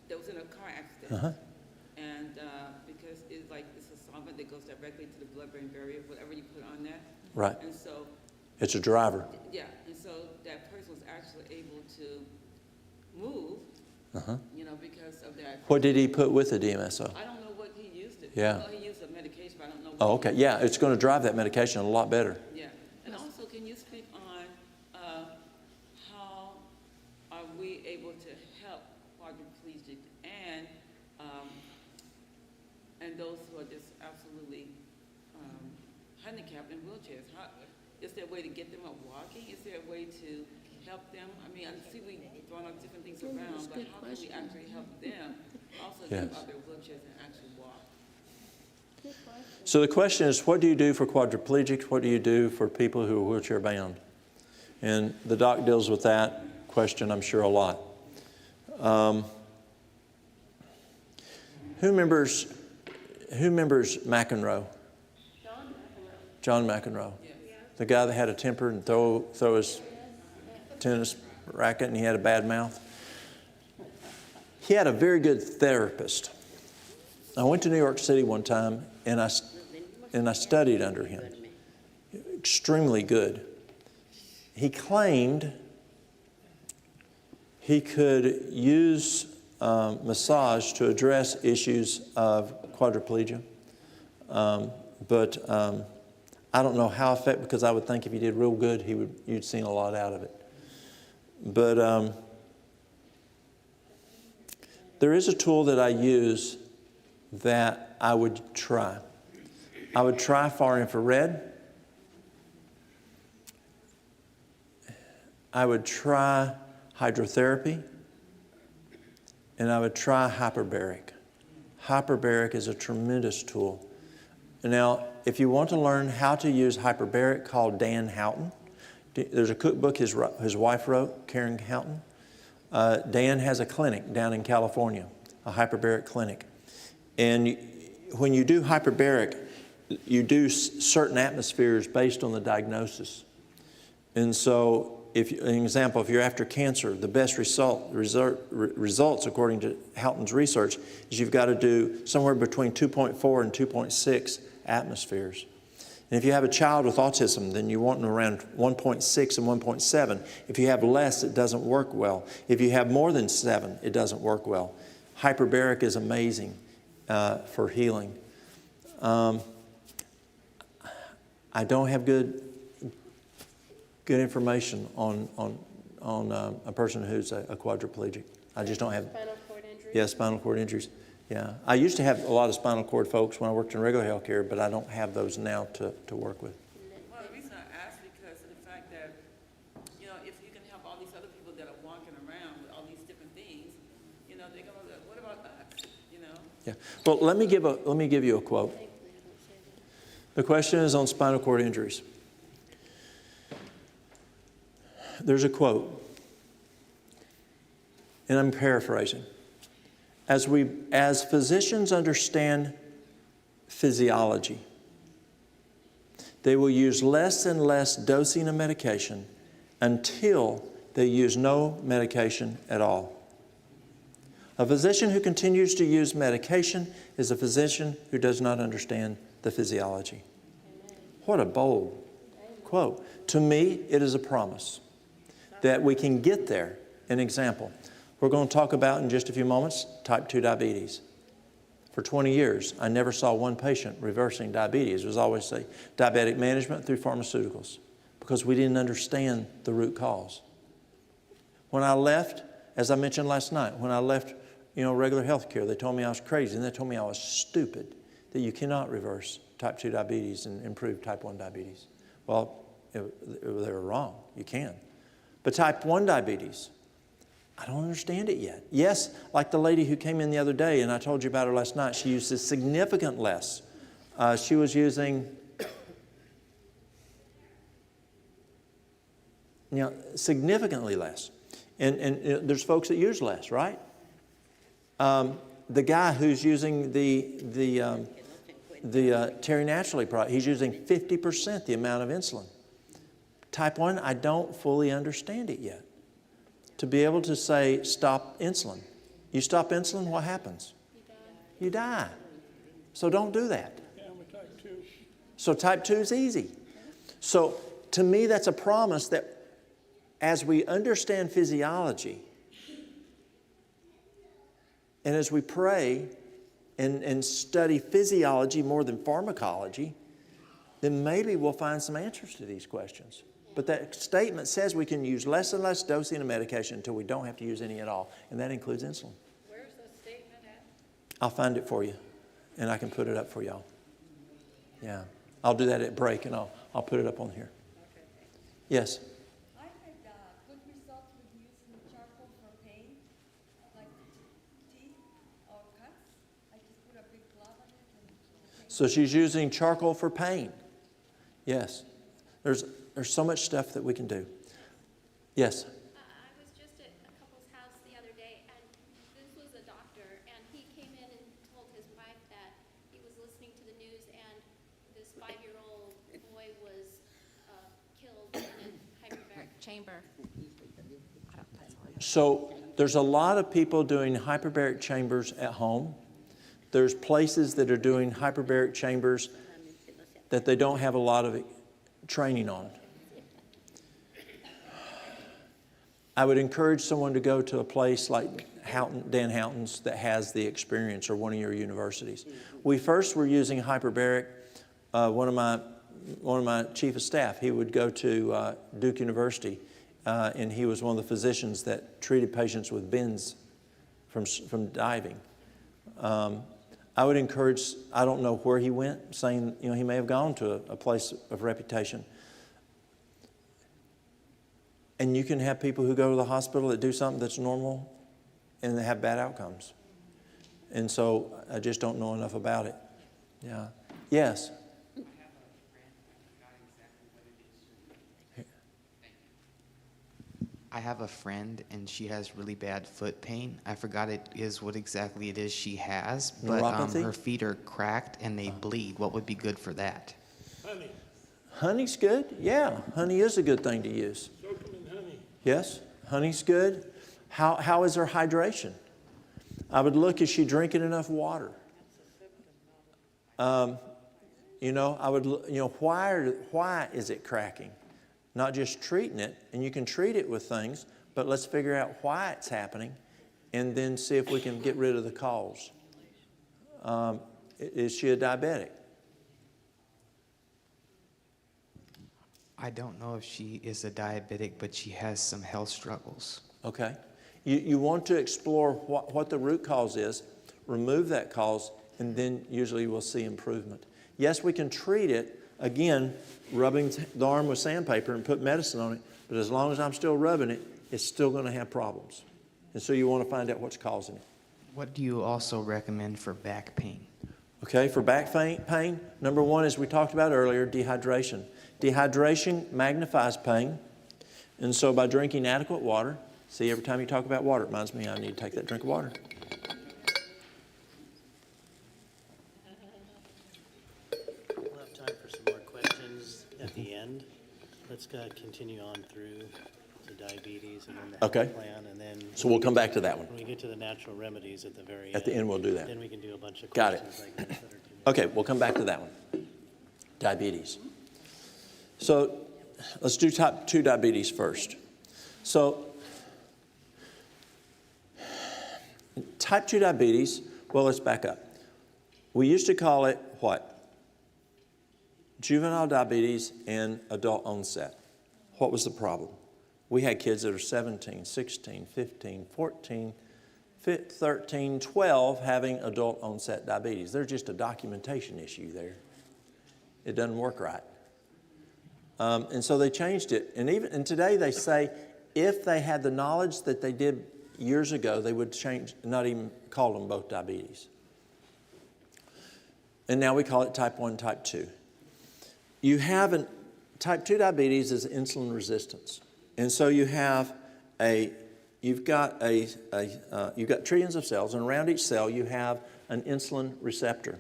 that was in a car accident. Uh-huh. And because it's a solvent that goes directly to the blood-brain barrier, whatever you put on that. Right. And so, It's a driver. yeah, and so that person was actually able to move, Uh-huh. because of that. What did he put with the DMSO? I don't know what he used it. Yeah. Well, he used a medication, but I don't know. Oh, okay. Yeah, it's going to drive that medication a lot better. Yeah. And also, can you speak on how are we able to help quadriplegic and those who are just absolutely handicapped in wheelchairs? Is there a way to get them up walking? Is there a way to help them? I mean, I see we throwing up different things around, but how can we actually help them also get Yes. out their wheelchairs and actually walk? So the question is, what do you do for quadriplegics? What do you do for people who are wheelchair bound? And the doc deals with that question, I'm sure, a lot. Who remembers Who remembers McEnroe? John McEnroe. The guy that had a temper and throw his tennis racket and he had a bad mouth. He had a very good therapist. I went to New York City one time and I studied under him. Extremely good. He claimed he could use massage to address issues of quadriplegia. But I don't know how effective, because I would think if he did real good, you'd seen a lot out of it. But there is a tool that I use that I would try. I would try far infrared. I would try hydrotherapy. And I would try hyperbaric. Hyperbaric is a tremendous tool. Now, if you want to learn how to use hyperbaric, call Dan Houghton. There's a cookbook his wife wrote, Karen Houghton. Dan has a clinic down in California, a hyperbaric clinic. And when you do hyperbaric, you do certain atmospheres based on the diagnosis. And so, an example, if you're after cancer, the best results, according to Houghton's research, is you've got to do somewhere between 2.4 and 2.6 atmospheres. And if you have a child with autism, then you want them around 1.6 and 1.7. If you have less, it doesn't work well. If you have more than 7, it doesn't work well. Hyperbaric is amazing for healing. I don't have good information on a person who's a quadriplegic. I just don't have. Spinal cord injury? Yeah, spinal cord injuries. Yeah. I used to have a lot of spinal cord folks when I worked in regular health care, but I don't have those now to work with. Well, the reason I ask because of the fact that, if you can help all these other people that are walking around with all these different things, they're going to go, what about us, Yeah. Well, let me give you a quote. The question is on spinal cord injuries. There's a quote, and I'm paraphrasing. As physicians understand physiology, they will use less and less dosing of medication until they use no medication at all. A physician who continues to use medication is a physician who does not understand the physiology. What a bold quote. To me, it is a promise that we can get there. An example. We're going to talk about in just a few moments type 2 diabetes. For 20 years, I never saw one patient reversing diabetes. It was always say diabetic management through pharmaceuticals because we didn't understand the root cause. When I left, as I mentioned last night, when I left regular health care, they told me I was crazy and they told me I was stupid, that you cannot reverse type 2 diabetes and improve type 1 diabetes. Well, they were wrong. You can. But type 1 diabetes, I don't understand it yet. Yes, like the lady who came in the other day, and I told you about her last night, she uses significant less. She was using, significantly less. And there's folks that use less, right? The guy who's using the Terry Naturally product, he's using 50% the amount of insulin. Type 1, I don't fully understand it yet. To be able to say, stop insulin. You stop insulin, what happens? You die. So don't do that. So type 2 is easy. So to me, that's a promise that as we understand physiology, and as we pray and study physiology more than pharmacology, then maybe we'll find some answers to these questions. But that statement says we can use less and less dosing of medication until we don't have to use any at all, and that includes insulin. Where's the statement at? I'll find it for you, and I can put it up for y'all. Yeah, I'll do that at break, and I'll put it up on here. Okay. Yes? I had good results with using charcoal for pain, like teeth or cuts. I just put a big glove on it and So she's using charcoal for pain. Yes. There's so much stuff that we can do. Yes? I was just at a couple's house the other day, and this was a doctor, and he came in and told his wife that he was 5-year-old boy was killed in a hyperbaric chamber. So there's a lot of people doing hyperbaric chambers at home. There's places that are doing hyperbaric chambers that they don't have a lot of training on. I would encourage someone to go to a place like Dan Houghton's that has the experience, or one of your universities. We first were using hyperbaric. One of my chief of staff, he would go to Duke University, and he was one of the physicians that treated patients with bends from diving. I would encourage, I don't know where he went, saying, he may have gone to a place of reputation. And you can have people who go to the hospital that do something that's normal and they have bad outcomes. And so I just don't know enough about it. Yeah. Yes? I have a friend, and she has really bad foot pain. I forgot what exactly it is she has, but Neuropathy? her feet are cracked and they bleed. What would be good for that? Honey, Honey's good? Yeah, honey is a good thing to use. soak them in honey. Yes, honey's good. How is her hydration? I would look, is she drinking enough water? I would, why is it cracking? Not just treating it, and you can treat it with things, but let's figure out why it's happening and then see if we can get rid of the cause. Is she a diabetic? I don't know if she is a diabetic, but she has some health struggles. Okay. You want to explore what the root cause is, remove that cause, and then usually we'll see improvement. Yes, we can treat it, again, rubbing the arm with sandpaper and put medicine on it, but as long as I'm still rubbing it, it's still going to have problems. And so you want to find out what's causing it. What do you also recommend for back pain? Okay, for back pain, number one, as we talked about earlier, dehydration. Dehydration magnifies pain, and so by drinking adequate water, see, every time you talk about water, it reminds me I need to take that drink of water. We'll have time for some more questions at the end. Let's continue on through to diabetes and then the Okay. health plan, and then So we'll come back to that one. when we get to the natural remedies at the very end. At the end, we'll do that. Then we can do a bunch of Got it. questions like this that are too Okay, we'll come back to that one. Diabetes. So let's do type 2 diabetes first. So type 2 diabetes, well, let's back up. We used to call it what? Juvenile diabetes and adult onset. What was the problem? We had kids that are 17, 16, 15, 14, 13, 12 having adult onset diabetes. There's just a documentation issue there. It doesn't work right. And so they changed it. And today they say if they had the knowledge that they did years ago, they would change, not even call them both diabetes. And now we call it type 1, type 2. Type 2 diabetes is insulin resistance. And so you've got trillions of cells, and around each cell you have an insulin receptor.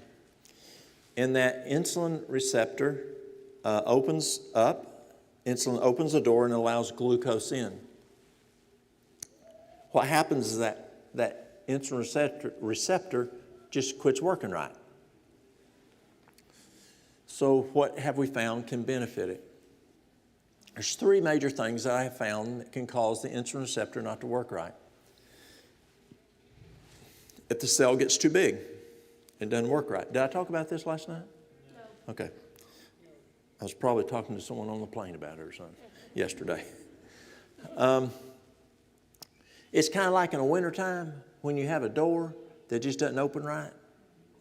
And that insulin receptor insulin opens the door and allows glucose in. What happens is that insulin receptor just quits working right. So what have we found can benefit it? There's 3 major things that I have found that can cause the insulin receptor not to work right. If the cell gets too big, it doesn't work right. Did I talk about this last night? No. Okay. I was probably talking to someone on the plane about it or something yesterday. It's kind of like in the wintertime when you have a door that just doesn't open right.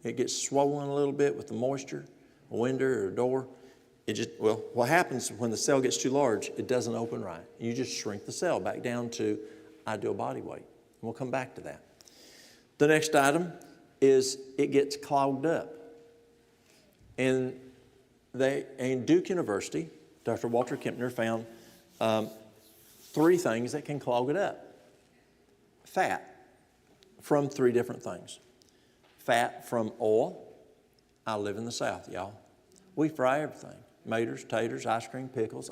It gets swollen a little bit with the moisture, a window or a door. What happens when the cell gets too large, it doesn't open right. You just shrink the cell back down to ideal body weight. And we'll come back to that. The next item is it gets clogged up. And Duke University, Dr. Walter Kempner found 3 things that can clog it up. Fat from 3 different things. Fat from oil. I live in the South, y'all. We fry everything. Maters, taters, ice cream, pickles,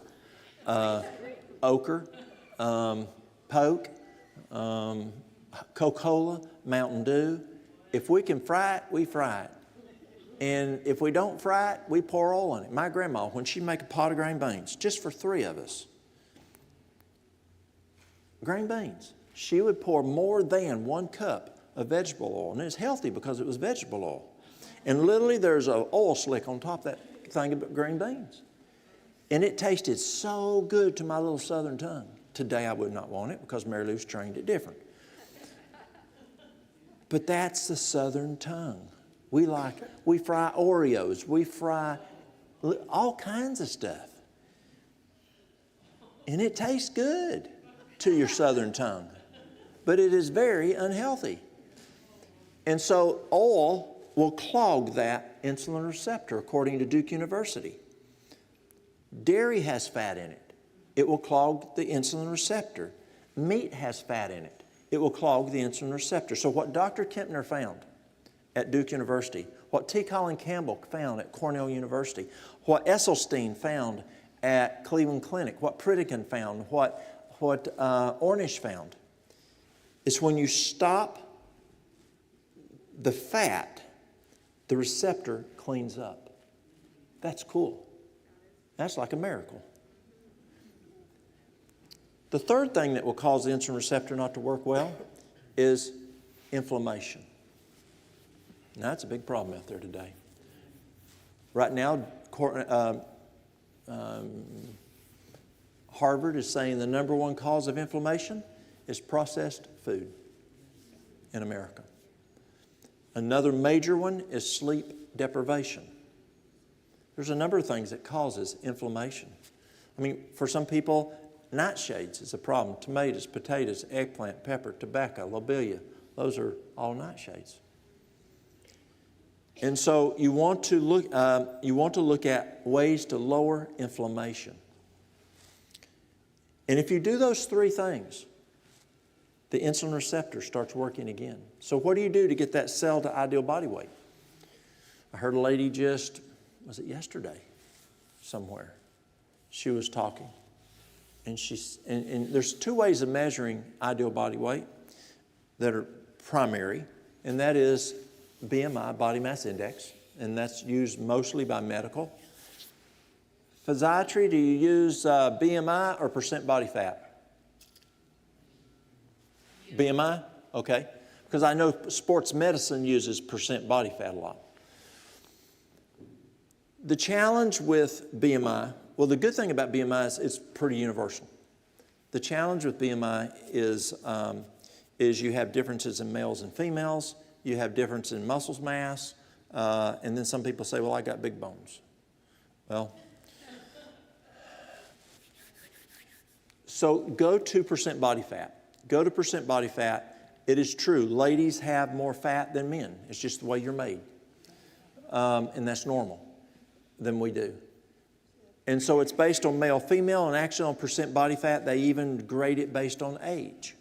ochre, poke, Coca-Cola, Mountain Dew. If we can fry it, we fry it. And if we don't fry it, we pour oil in it. My grandma, when she'd make a pot of green beans, just for 3 of us, green beans, she would pour more than 1 cup of vegetable oil. And it's healthy because it was vegetable oil. And literally there's an oil slick on top of that thing of green beans. And it tasted so good to my little southern tongue. Today I would not want it because Mary Lou's trained it different. But that's the southern tongue. We fry Oreos, we fry all kinds of stuff. And it tastes good to your southern tongue. But it is very unhealthy. And so oil will clog that insulin receptor, according to Duke University. Dairy has fat in it. It will clog the insulin receptor. Meat has fat in it. It will clog the insulin receptor. So what Dr. Kempner found at Duke University, what T. Colin Campbell found at Cornell University, what Esselstyn found at Cleveland Clinic, what Pritikin found, what Ornish found, is when you stop the fat, the receptor cleans up. That's cool. That's like a miracle. The third thing that will cause the insulin receptor not to work well is inflammation. Now, that's a big problem out there today. Right now, Harvard is saying the number 1 cause of inflammation is processed food in America. Another major one is sleep deprivation. There's a number of things that causes inflammation. I mean, for some people, nightshades is a problem. Tomatoes, potatoes, eggplant, pepper, tobacco, lobelia. Those are all nightshades. And so you want to look at ways to lower inflammation. And if you do those 3 things, the insulin receptor starts working again. So what do you do to get that cell to ideal body weight? I heard a lady was it yesterday somewhere? She was talking. And there's 2 ways of measuring ideal body weight that are primary, and that is BMI, body mass index, and that's used mostly by medical. Physiatry, do you use BMI or percent body fat? BMI? Okay. Because I know sports medicine uses percent body fat a lot. The challenge with BMI, well, the good thing about BMI is it's pretty universal. The challenge with BMI is you have differences in males and females. You have difference in muscle mass. And then some people say, well, I got big bones. Well, so go to percent body fat. Go to percent body fat. It is true. Ladies have more fat than men. It's just the way you're made. And that's normal than we do. And so it's based on male, female, and actually on percent body fat, they even grade it based on age.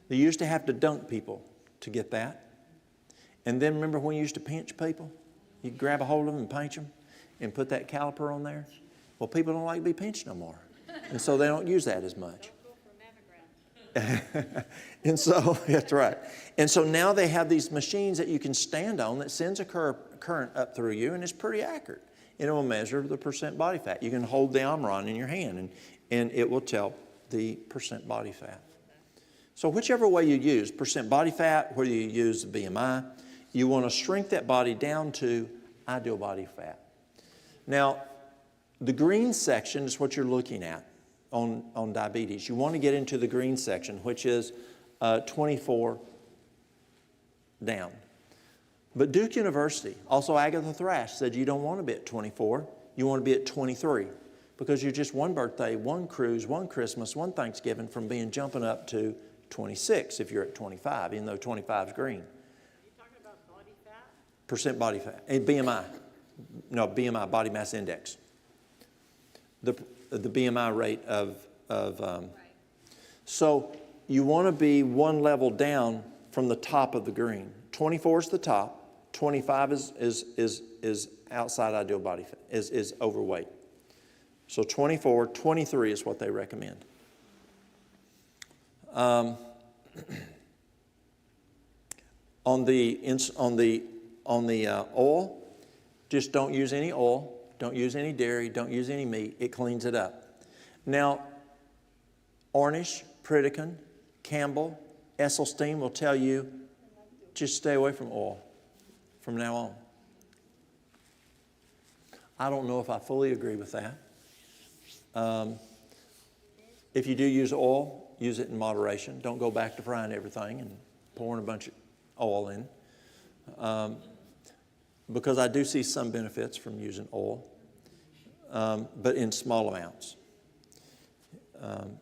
They used to have to dunk people to get that. And then remember when you used to pinch people? You'd grab a hold of them and pinch them and put that caliper on there. Well, people don't like to be pinched no more. And so they don't use that as much. And so, that's right. And so now they have these machines that you can stand on that sends a current up through you, and it's pretty accurate. And it will measure the percent body fat. You can hold the Omron in your hand, and it will tell the percent body fat. So whichever way you use, percent body fat, whether you use the BMI, you want to shrink that body down to ideal body fat. Now, the green section is what you're looking at on diabetes. You want to get into the green section, which is 24 down. But Duke University, also Agatha Thrash, said you don't want to be at 24, you want to be at 23, because you're just one birthday, one cruise, one Christmas, one Thanksgiving from jumping up to 26 if you're at 25, even though 25 is green. Are you talking about body fat? Percent body fat. And BMI. No, BMI, body mass index. The BMI rate So you want to be one level down from the top of the green. 24 is the top. 25 is outside ideal body fat, is overweight. So 24, 23 is what they recommend. On the oil, just don't use any oil, don't use any dairy, don't use any meat. It cleans it up. Now, Ornish, Pritikin, Campbell, Esselstyn will tell you, just stay away from oil from now on. I don't know if I fully agree with that. If you do use oil, use it in moderation. Don't go back to frying everything and pouring a bunch of oil in. Because I do see some benefits from using oil, but in small amounts.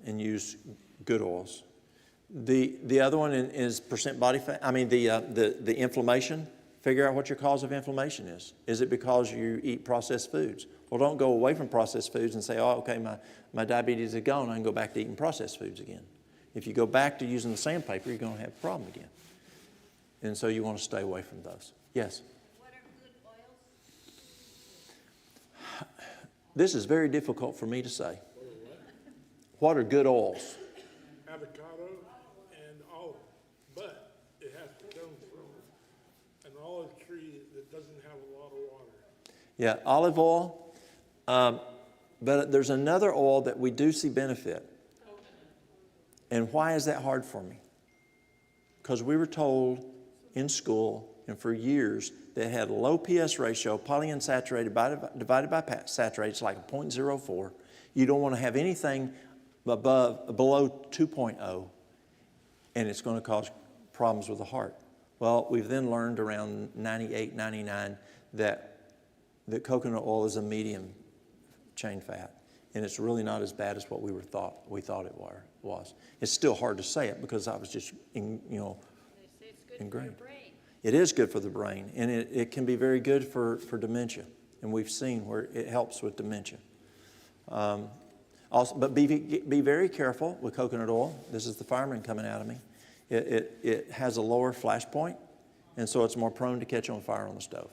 And use good oils. The other one is percent body fat. I mean the inflammation. Figure out what your cause of inflammation is. Is it because you eat processed foods? Well, don't go away from processed foods and say, oh, okay, my diabetes is gone. I can go back to eating processed foods again. If you go back to using the sandpaper, you're going to have a problem again. And so you want to stay away from those. Yes? What are good oils? This is very difficult for me to say. What are good oils? Avocado and olive, but it has to come from an olive tree that doesn't have a lot of water. Yeah, olive oil. But there's another oil that we do see benefit. And why is that hard for me? Because we were told in school and for years that it had a low PS ratio, polyunsaturated divided by saturated, it's like a 0.04. You don't want to have anything below 2.0, and it's going to cause problems with the heart. Well, we've then learned around 98, 99 that coconut oil is a medium chain fat, and it's really not as bad as what we thought it was. It's still hard to say it because I was just ingrained. It's good for your brain. It is good for the brain, and it can be very good for dementia, and we've seen where it helps with dementia. Also, but be very careful with coconut oil. This is the fireman coming out of me. It has a lower flash point, and so it's more prone to catch on fire on the stove.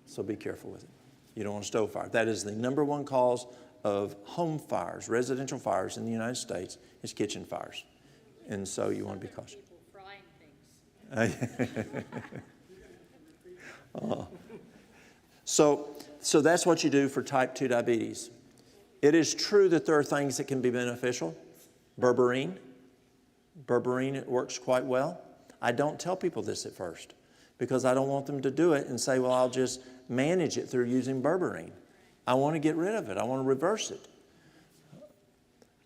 So be careful with it. You don't want a stove fire. That is the #1 cause of home fires, residential fires in the United States, is kitchen fires. And so you want to be cautious. People frying things. So that's what you do for type 2 diabetes. It is true that there are things that can be beneficial. Berberine, it works quite well. I don't tell people this at first because I don't want them to do it and say, well, I'll just manage it through using berberine. I want to get rid of it. I want to reverse it.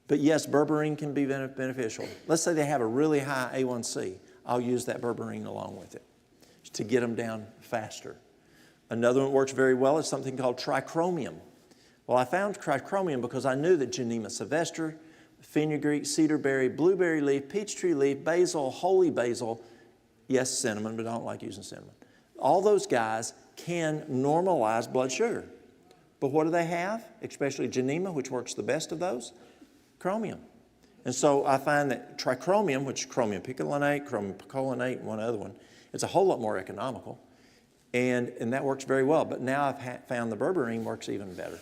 But yes, berberine can be beneficial. Let's say they have a really high A1C. I'll use that berberine along with it to get them down faster. Another one that works very well is something called trichromium. Well, I found trichromium because I knew that Genema sylvestre, fenugreek, cedarberry, blueberry leaf, peachtree leaf, basil, holy basil, yes, cinnamon, but I don't like using cinnamon. All those guys can normalize blood sugar. But what do they have? Especially Genema, which works the best of those? Chromium. And so I find that trichromium, which is chromium picolinate, chromium picolinate, and one other one, it's a whole lot more economical. And that works very well. But now I've found the berberine works even better.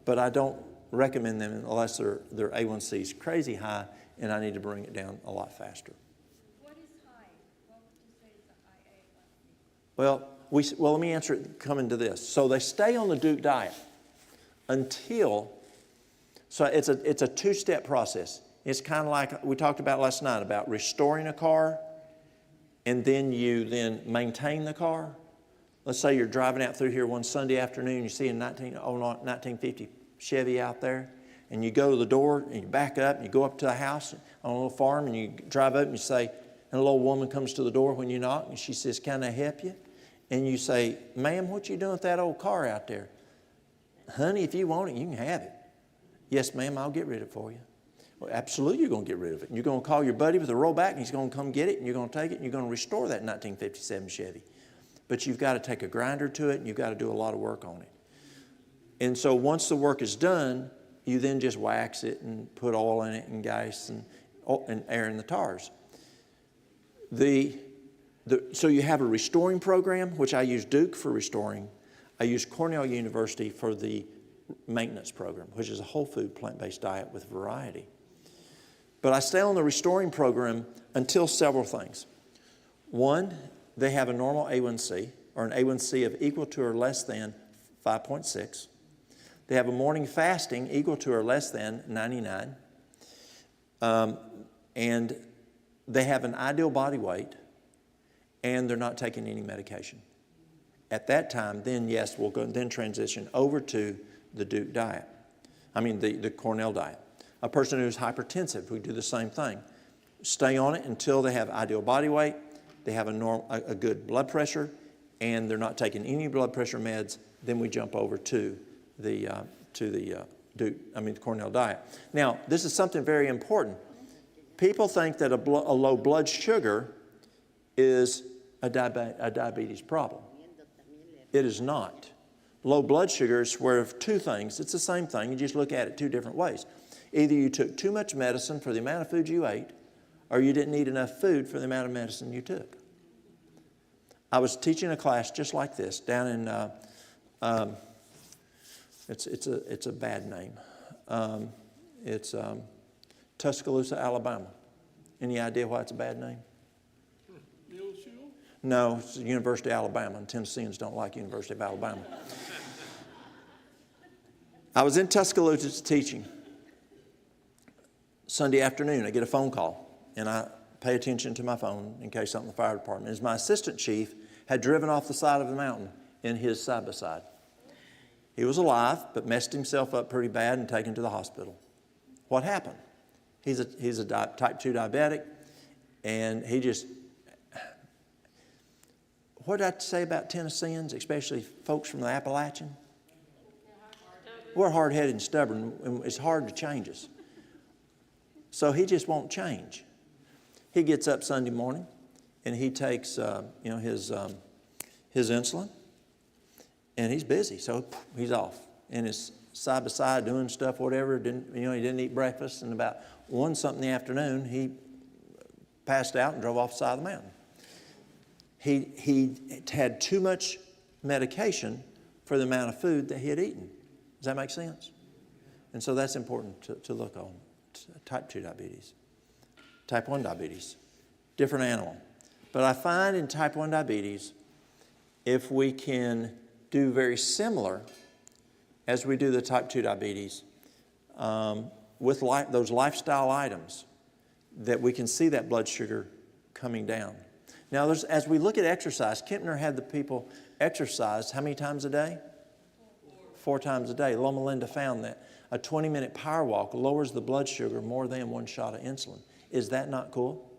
But I don't recommend them unless their A1C is crazy high and I need to bring it down a lot faster. What is high? What would you say is a high A1C? Well, let me answer it coming to this. So they stay on the Duke diet until, so it's a two-step process. It's kind of like we talked about last night about restoring a car and then you maintain the car. Let's say you're driving out through here one Sunday afternoon, you see a 1950 Chevy out there, and you go to the door and you back up and you go up to a house on a little farm and you drive up and you say, and a little woman comes to the door when you knock and she says, can I help you? And you say, ma'am, what you doing with that old car out there? Honey, if you want it, you can have it. Yes, ma'am, I'll get rid of it for you. Well, absolutely, you're going to get rid of it. And you're going to call your buddy with a rollback and he's going to come get it and you're going to take it and you're going to restore that 1957 Chevy. But you've got to take a grinder to it and you've got to do a lot of work on it. And so once the work is done, you then just wax it and put oil in it and gas and air in the tires. So you have a restoring program, which I use Duke for restoring. I use Cornell University for the maintenance program, which is a whole food plant-based diet with variety. But I stay on the restoring program until several things. One, they have a normal A1C, or an A1C of equal to or less than 5.6. They have a morning fasting equal to or less than 99. And they have an ideal body weight, and they're not taking any medication. At that time, then yes, we'll go then transition over to the Duke diet. The Cornell diet. A person who's hypertensive, we do the same thing. Stay on it until they have ideal body weight, they have a good blood pressure, and they're not taking any blood pressure meds. Then we jump over to the Cornell diet. Now, this is something very important. People think that a low blood sugar is a diabetes problem. It is not. Low blood sugar is where two things. It's the same thing. You just look at it two different ways. Either you took too much medicine for the amount of food you ate, or you didn't eat enough food for the amount of medicine you took. I was teaching a class just like this down in, it's a bad name. It's Tuscaloosa, Alabama. Any idea why it's a bad name? No, it's the University of Alabama, and Tennesseans don't like University of Alabama. I was in Tuscaloosa teaching. Sunday afternoon, I get a phone call, and I pay attention to my phone in case something in the fire department is my assistant chief had driven off the side of the mountain in his side-by-side. He was alive, but messed himself up pretty bad and taken to the hospital. What happened? He's a type 2 diabetic, and he just... What did I say about Tennesseans, especially folks from the Appalachian? We're hard-headed and stubborn, and it's hard to change us. So he just won't change. He gets up Sunday morning, and he takes his insulin, and he's busy, so he's off. And he's side by side doing stuff, whatever. He didn't eat breakfast, and about 1-something in the afternoon, he passed out and drove off the side of the mountain. He had too much medication for the amount of food that he had eaten. Does that make sense? And so that's important to look on. Type 2 diabetes. Type 1 diabetes. Different animal. But I find in type 1 diabetes, if we can do very similar as we do the type 2 diabetes, with those lifestyle items, that we can see that blood sugar coming down. Now, as we look at exercise, Kempner had the people exercise how many times a day? 4 times a day. Loma Linda found that a 20-minute power walk lowers the blood sugar more than 1 shot of insulin. Is that not cool?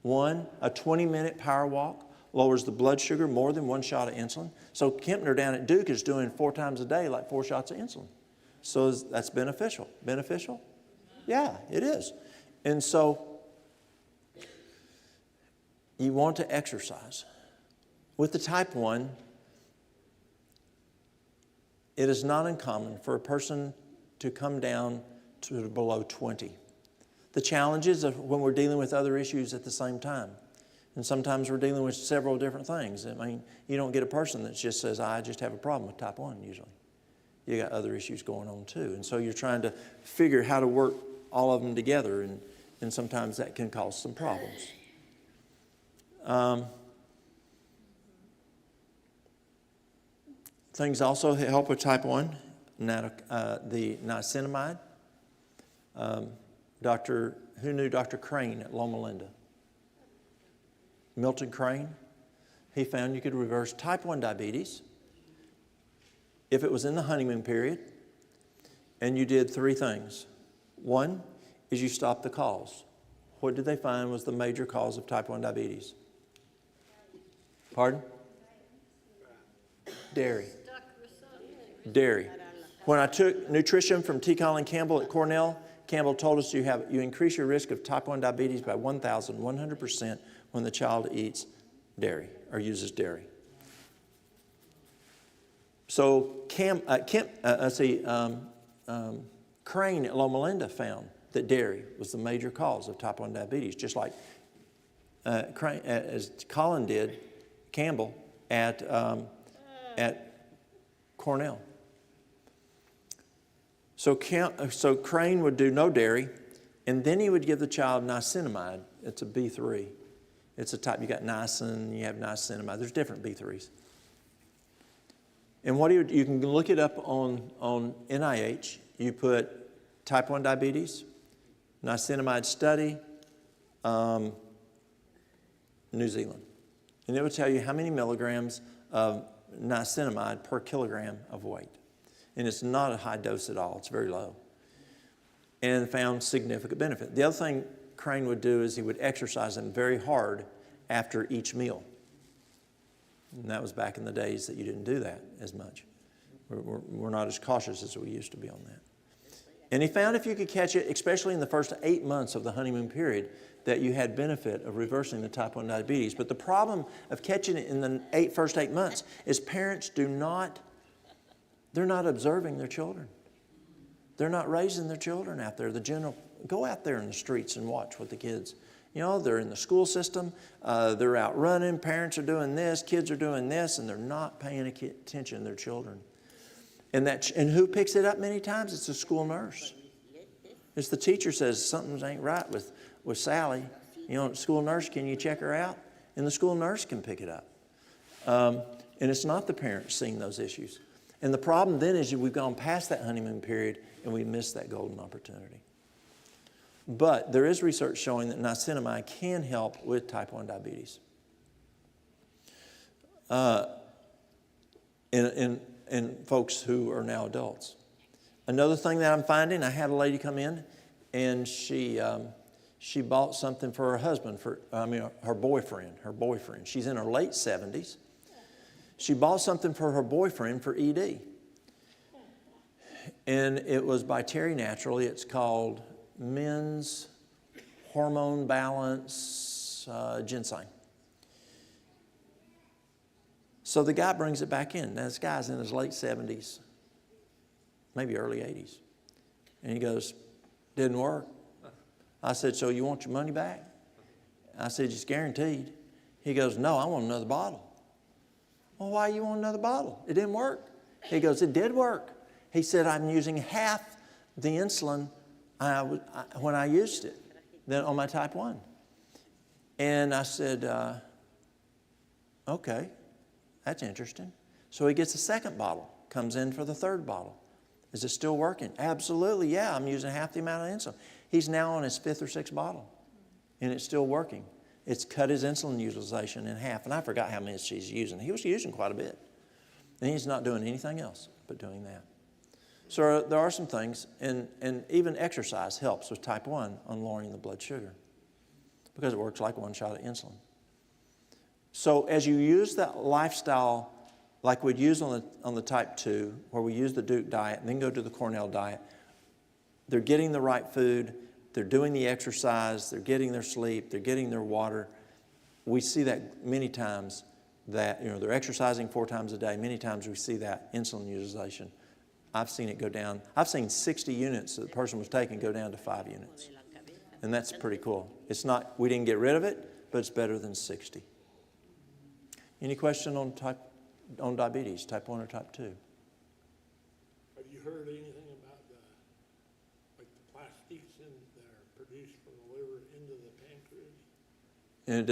A 20-minute power walk lowers the blood sugar more than 1 shot of insulin. So Kempner down at Duke is doing 4 times a day, like 4 shots of insulin. So that's beneficial. Beneficial? Yeah, it is. And so you want to exercise. With the type 1, it is not uncommon for a person to come down to below 20. The challenge is when we're dealing with other issues at the same time. And sometimes we're dealing with several different things. You don't get a person that just says, I just have a problem with type 1 usually. You got other issues going on too. And so you're trying to figure how to work all of them together, and sometimes that can cause some problems. Things also help with type 1, the niacinamide. Who knew Dr. Crane at Loma Linda? Milton Crane. He found you could reverse type 1 diabetes if it was in the honeymoon period, and you did 3 things. 1 is you stopped the cause. What did they find was the major cause of type 1 diabetes? Pardon? Dairy. Dairy. When I took nutrition from T. Colin Campbell at Cornell, Campbell told us you increase your risk of type 1 diabetes by 1,100% when the child eats dairy or uses dairy. So Crane at Loma Linda found that dairy was the major cause of type 1 diabetes, just like as Colin did, Campbell at Cornell. So Crane would do no dairy, and then he would give the child niacinamide. It's a B3. It's a type, you got niacin, you have niacinamide. There's different B3s. And what you can look it up on NIH. You put type 1 diabetes, niacinamide study, New Zealand. And it will tell you how many milligrams of niacinamide per kilogram of weight. And it's not a high dose at all. It's very low. And found significant benefit. The other thing Crane would do is he would exercise them very hard after each meal. And that was back in the days that you didn't do that as much. We're not as cautious as we used to be on that. And he found if you could catch it, especially in the first 8 months of the honeymoon period, that you had benefit of reversing the type 1 diabetes. But the problem of catching it in the first 8 months is parents they're not observing their children. They're not raising their children out there. Go out there in the streets and watch what the kids, they're in the school system, they're out running, parents are doing this, kids are doing this, and they're not paying attention to their children. And who picks it up many times? It's the school nurse. It's the teacher says something ain't right with Sally. School nurse, can you check her out? And the school nurse can pick it up. And it's not the parents seeing those issues. And the problem then is we've gone past that honeymoon period and we missed that golden opportunity. But there is research showing that niacinamide can help with type 1 diabetes. In folks who are now adults. Another thing that I'm finding, I had a lady come in and she bought something for her husband, her boyfriend. She's in her late 70s. She bought something for her boyfriend for ED. And it was by Terry Naturally. It's called Men's Hormone Balance Ginseng. So the guy brings it back in. Now this guy's in his late 70s, maybe early 80s. And he goes, didn't work. I said, so you want your money back? I said, it's guaranteed. He goes, no, I want another bottle. Well, why you want another bottle? It didn't work. He goes, it did work. He said, I'm using half the insulin when I used it than on my type 1. And I said, okay, that's interesting. So he gets a second bottle, comes in for the third bottle. Is it still working? Absolutely, yeah, I'm using half the amount of insulin. He's now on his 5th or 6th bottle, and it's still working. It's cut his insulin utilization in half, and I forgot how much he's using. He was using quite a bit, and he's not doing anything else but doing that. So there are some things, and even exercise helps with type 1 on lowering the blood sugar because it works like one shot of insulin. So as you use that lifestyle like we'd use on the type 2, where we use the Duke diet and then go to the Cornell diet, they're getting the right food, they're doing the exercise, they're getting their sleep, they're getting their water. We see that many times that, they're exercising 4 times a day. Many times we see that insulin utilization. I've seen it go down. I've seen 60 units that the person was taking go down to 5 units. And that's pretty cool. It's not, we didn't get rid of it, but it's better than 60. Any question on diabetes, type 1 or type 2? Have you heard anything about the plastics that are produced from the liver into the pancreas? And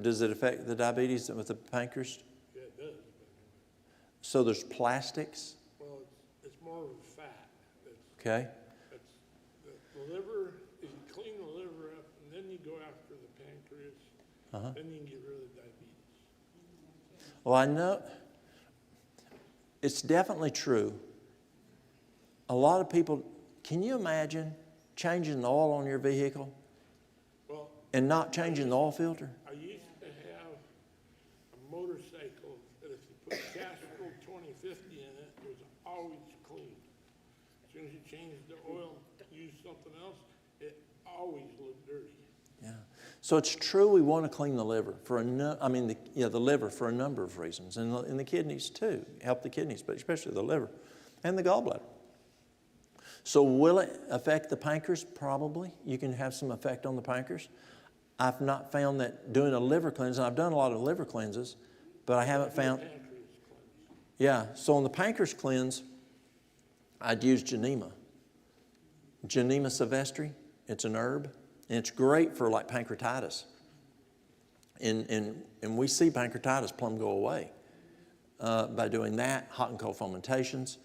does it affect the diabetes with the pancreas? Yeah, it does. So there's plastics? Well, it's more of a fat. Okay. The liver, if you clean the liver up and then you go after the pancreas, then you can get rid of diabetes. Well, I know it's definitely true. A lot of people, can you imagine changing the oil on your vehicle and not changing the oil filter? I used to have a motorcycle that if you put Castrol 2050 in it, it was always clean. As soon as you changed the oil, use something else, it always looked dirty. Yeah. So it's true we want to clean the liver for the liver for a number of reasons, and the kidneys too, help the kidneys, but especially the liver and the gallbladder. So will it affect the pancreas? Probably. You can have some effect on the pancreas. I've not found that doing a liver cleanse, and I've done a lot of liver cleanses, but I haven't found. Yeah, so on the pancreas cleanse, I'd use Genema. Genema silvestri, it's an herb, and it's great for like pancreatitis. And we see pancreatitis plumb go away by doing that, hot and cold fomentations,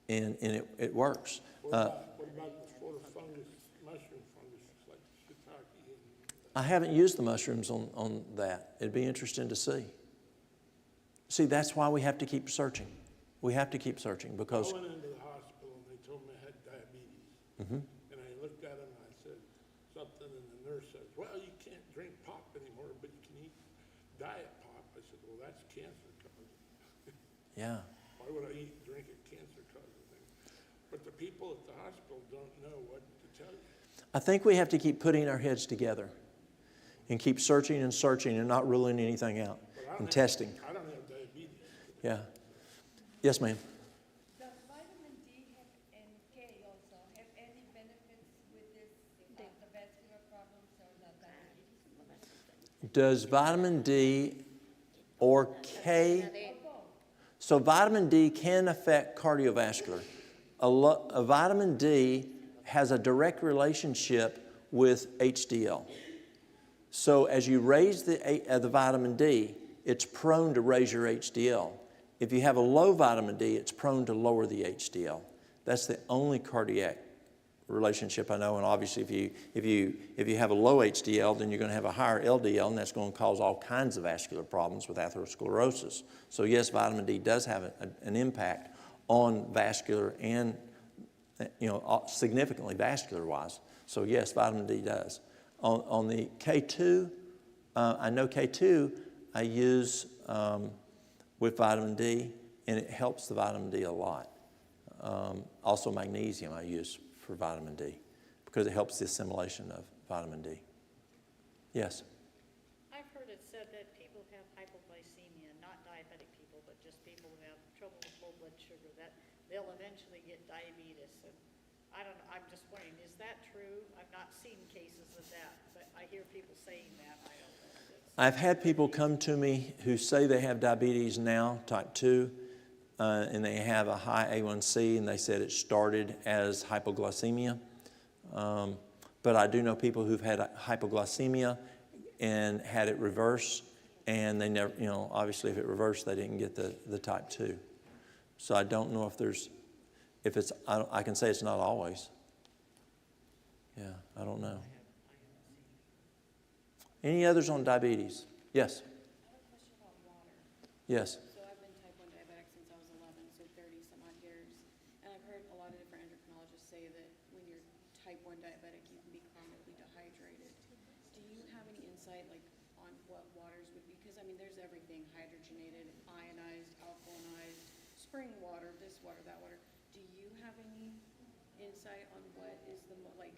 and it works. What about the fungus, mushroom fungus, like shiitake? I haven't used the mushrooms on that. It'd be interesting to see. See, that's why we have to keep searching. We have to keep searching because... I went into the hospital and they told me I had diabetes. Mhm. And I looked at them and I said something, and the nurse says, well, you can't drink pop anymore, but you can eat diet pop. I said, well, that's cancer causing. Yeah. Why would I eat and drink a cancer causing thing? But the people at the hospital don't know what to tell you. I think we have to keep putting our heads together and keep searching and searching and not ruling anything out and testing. I don't have diabetes. Yeah. Yes, ma'am. Does vitamin D and K also have any benefits with this, the vascular problems or not diabetes? Does vitamin D or K? So vitamin D can affect cardiovascular. A vitamin D has a direct relationship with HDL. So as you raise the vitamin D, it's prone to raise your HDL. If you have a low vitamin D, it's prone to lower the HDL. That's the only cardiac relationship I know. And obviously, if you have a low HDL, then you're going to have a higher LDL, and that's going to cause all kinds of vascular problems with atherosclerosis. So yes, vitamin D does have an impact on vascular and significantly vascular-wise. So yes, vitamin D does. On the K2, I know K2 I use with vitamin D, and it helps the vitamin D a lot. Also magnesium I use for vitamin D because it helps the assimilation of vitamin D. Yes? I've heard it said that people who have hypoglycemia, not diabetic people, but just people who have trouble with low blood sugar, that they'll eventually get diabetes. And I don't know, I'm just wondering, is that true? I've not seen cases of that, but I hear people saying that. I don't know if it's... I've had people come to me who say they have diabetes now, type 2, and they have a high A1C, and they said it started as hypoglycemia. But I do know people who've had hypoglycemia and had it reverse, and they never, obviously if it reversed, they didn't get the type 2. So I don't know if it's, I can say it's not always. Yeah, I don't know. Any others on diabetes? Yes? I have a question about water. Yes. So I've been type 1 diabetic since I was 11, so 30 some odd years. And I've heard a lot of different endocrinologists say that when you're type 1 diabetic, you can be chronically dehydrated. Do you have any insight on what waters would be? Because I mean, there's everything, hydrogenated, ionized, alkalinized, spring water, this water, that water. Do you have any insight on what is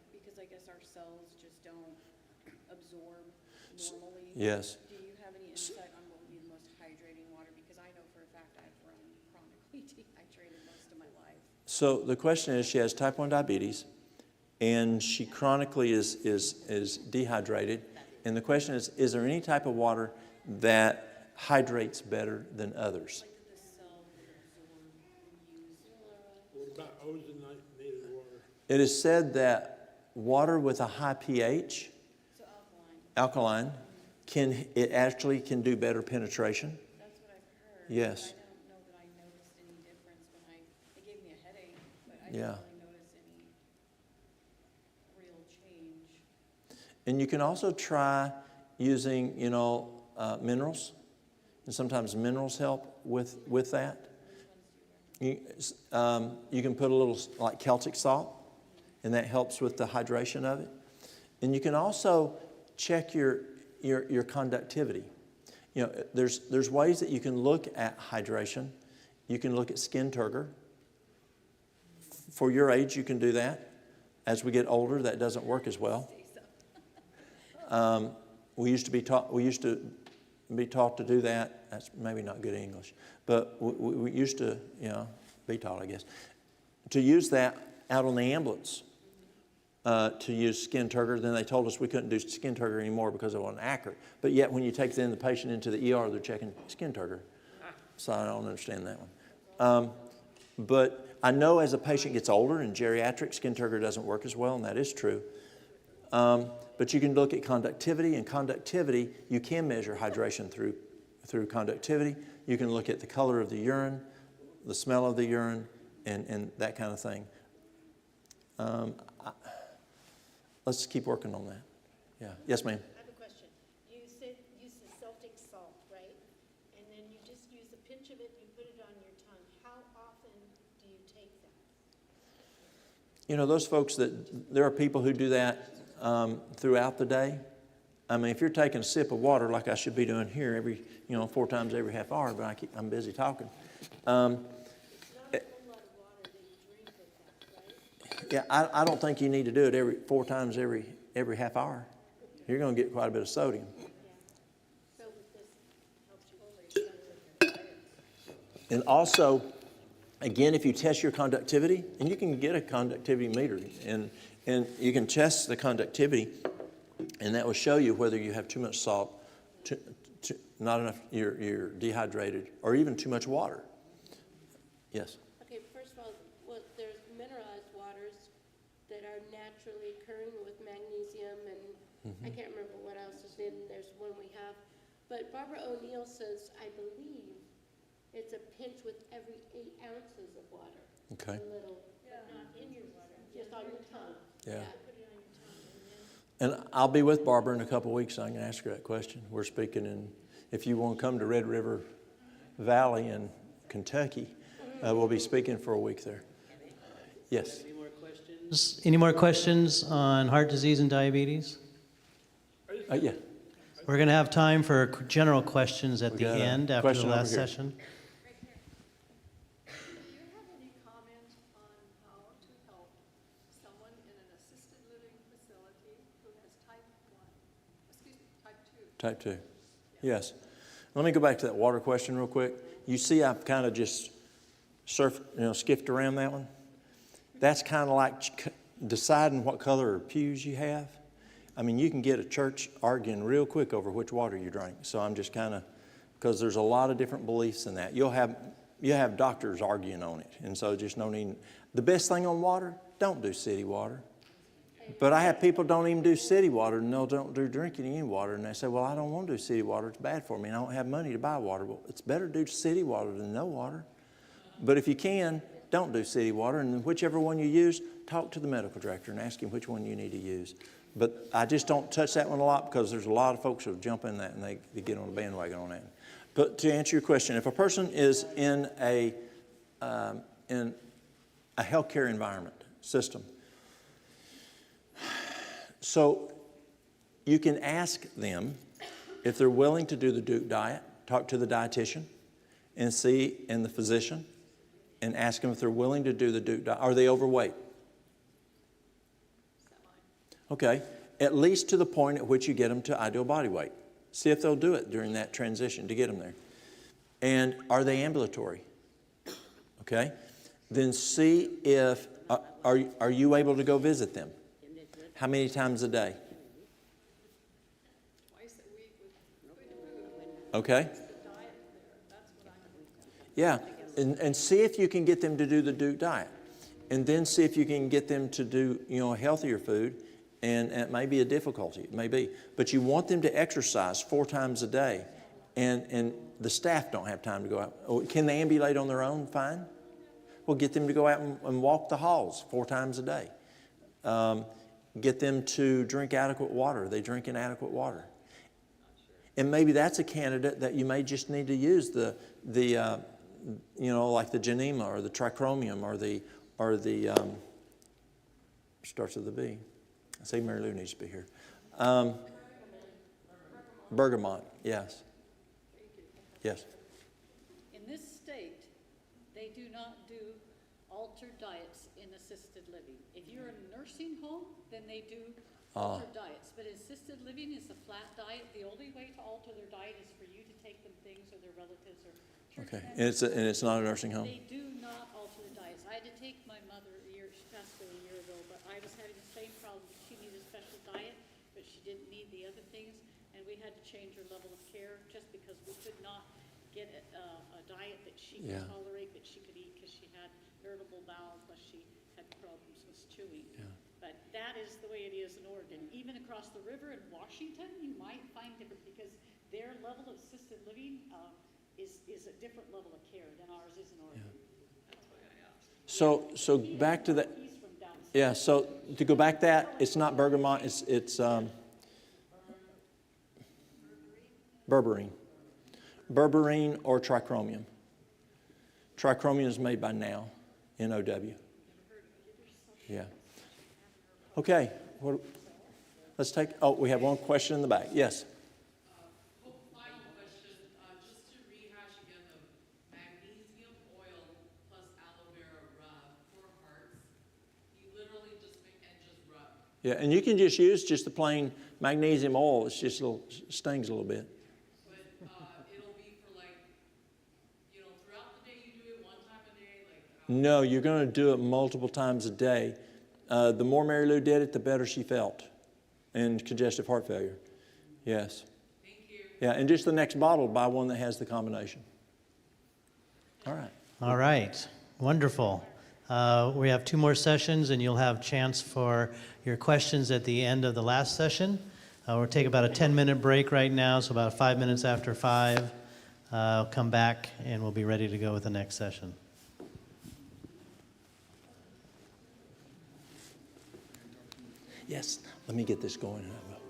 because I guess our cells just don't absorb normally? Yes. Do you have any insight on what would be the most hydrating water? Because I know for a fact I've run chronically dehydrated most of my life. So the question is, she has type 1 diabetes, and she chronically is dehydrated. And the question is there any type of water that hydrates better than others? Like that the cell would absorb and use. What about ozonated water? It is said that water with a high pH, So alkaline. alkaline, it actually can do better penetration. That's what I've heard. Yes. But I don't know that I noticed any difference when it gave me a headache, but I Yeah. didn't really notice any real change. And you can also try using, minerals. And sometimes minerals help with that. You can put a little like Celtic salt, and that helps with the hydration of it. And you can also check your conductivity. There's ways that you can look at hydration. You can look at skin turgor. For your age, you can do that. As we get older, that doesn't work as well. We used to be taught to do that. That's maybe not good English, but we used to, be taught, I guess, to use that out on the ambulance. To use skin turgor. Then they told us we couldn't do skin turgor anymore because it wasn't accurate. But yet when you take the patient into the ER, they're checking skin turgor. So I don't understand that But I know as a patient gets older in geriatric, skin turgor doesn't work as well, and that is true. But you can look at conductivity, and conductivity, you can measure hydration through conductivity. You can look at the color of the urine, the smell of the urine, and that kind of thing. Let's keep working on that. Yeah. Yes, ma'am. I have a question. You said use the Celtic salt, right? And then you just use a pinch of it, you put it on your tongue. How often do you take that? You know, those folks there are people who do that throughout the day. I mean, if you're taking a sip of water like I should be doing here 4 times every half hour, but I'm busy talking. Yeah, I don't think you need to do it 4 times every half hour. You're going to get quite a bit of sodium. And also, again, if you test your conductivity, and you can get a conductivity meter, and you can test the conductivity, and that will show you whether you have too much salt, not enough, you're dehydrated, or even too much water. Yes? Okay, first of all, there's mineralized waters that are naturally occurring with magnesium, and I can't remember what else is in. There's one we have. But Barbara O'Neill says, I believe, it's a pinch with every 8 ounces of water. Okay. A little, but not in your water, just on your tongue. Yeah. Put it on your tongue. And I'll be with Barbara in a couple of weeks, so I can ask her that question. We're speaking if you want to come to Red River Valley in Kentucky, we'll be speaking for a week there. Yes? Any more questions? Any more questions on heart disease and diabetes? Yeah. We're going to have time for general questions at the got a end after the question over last here. session. Do you have any comment on how to help someone in an assisted living facility who has type 2? Type 2. Yes. Let me go back to that water question real quick. You see I've kind of just skipped around that one. That's kind of like deciding what color of pews you have. I mean, you can get a church arguing real quick over which water you drink. So I'm just kind of, because there's a lot of different beliefs in that. You have doctors arguing on it. And so just no need. The best thing on water, don't do city water. But I have people don't even do city water, and don't do drinking any water. And they say, well, I don't want to do city water. It's bad for me, and I don't have money to buy water. Well, it's better to do city water than no water. But if you can, don't do city water. And whichever one you use, talk to the medical director and ask him which one you need to use. But I just don't touch that one a lot because there's a lot of folks who jump in that and they get on the bandwagon on that. But to answer your question, if a person is in a healthcare environment system, so you can ask them if they're willing to do the Duke diet, talk to the dietitian and the physician, and ask them if they're willing to do the Duke diet. Are they overweight? Okay, at least to the point at which you get them to ideal body weight. See if they'll do it during that transition to get them there. And are they ambulatory? Okay, then see if, are you able to go visit them? How many times a day? Twice a week with good food. Okay. That's the diet there. That's what I'm. Yeah, and see if you can get them to do the Duke diet. And then see if you can get them to do, healthier food. And it may be a difficulty, it may be. But you want them to exercise 4 times a day. And the staff don't have time to go out. Oh, can they ambulate on their own? Fine. Well, get them to go out and walk the halls 4 times a day. Get them to drink adequate water. They drink inadequate water. And maybe that's a candidate that you may just need to use like the Genema or the trichromium or the starts with a B. I say Mary Lou needs to be here. Bergamot, yes. Yes. In this state, they do not do altered diets in assisted living. If you're in a nursing home, then they do altered diets. But assisted living is a flat diet. The only way to alter their diet is for you to take them things or their relatives or church Okay, members. and it's not a nursing home? They do not alter the diets. I had to take my mother she passed away a year ago, but I was having the same problem. She needed a special diet, but she didn't need the other things, and we had to change her level of care just because we could not get a diet that she could tolerate, but that she could eat because she had irritable bowel, plus she had problems with chewing. Yeah. But that is the way it is in Oregon. Even across the river in Washington, you might find different, because their level of assisted living is a different level of care than ours is in Oregon. So back to that. He's from down south. Yeah, so to go back that, it's not bergamot, it's berberine. Berberine or trichromium. Trichromium is made by Now, N-O-W. Yeah. Okay, let's take, we have one question in the back. Yes. Final question, just to rehash again, the magnesium oil plus aloe vera rub for hearts, you literally just make and just rub. Yeah, and you can just use just the plain magnesium oil. It's just a little, stings a little bit. But it'll be for like, throughout the day you do it one time a day, like how? No, you're going to do it multiple times a day. The more Mary Lou did it, the better she felt in congestive heart failure. Yes. Thank you. Yeah, and just the next bottle, buy one that has the combination. All right. All right, wonderful. We have 2 more sessions, and you'll have chance for your questions at the end of the last session. We'll take about a 10-minute break right now, so about 5 minutes after 5. Come back, and we'll be ready to go with the next session. Yes, let me get this going and I will.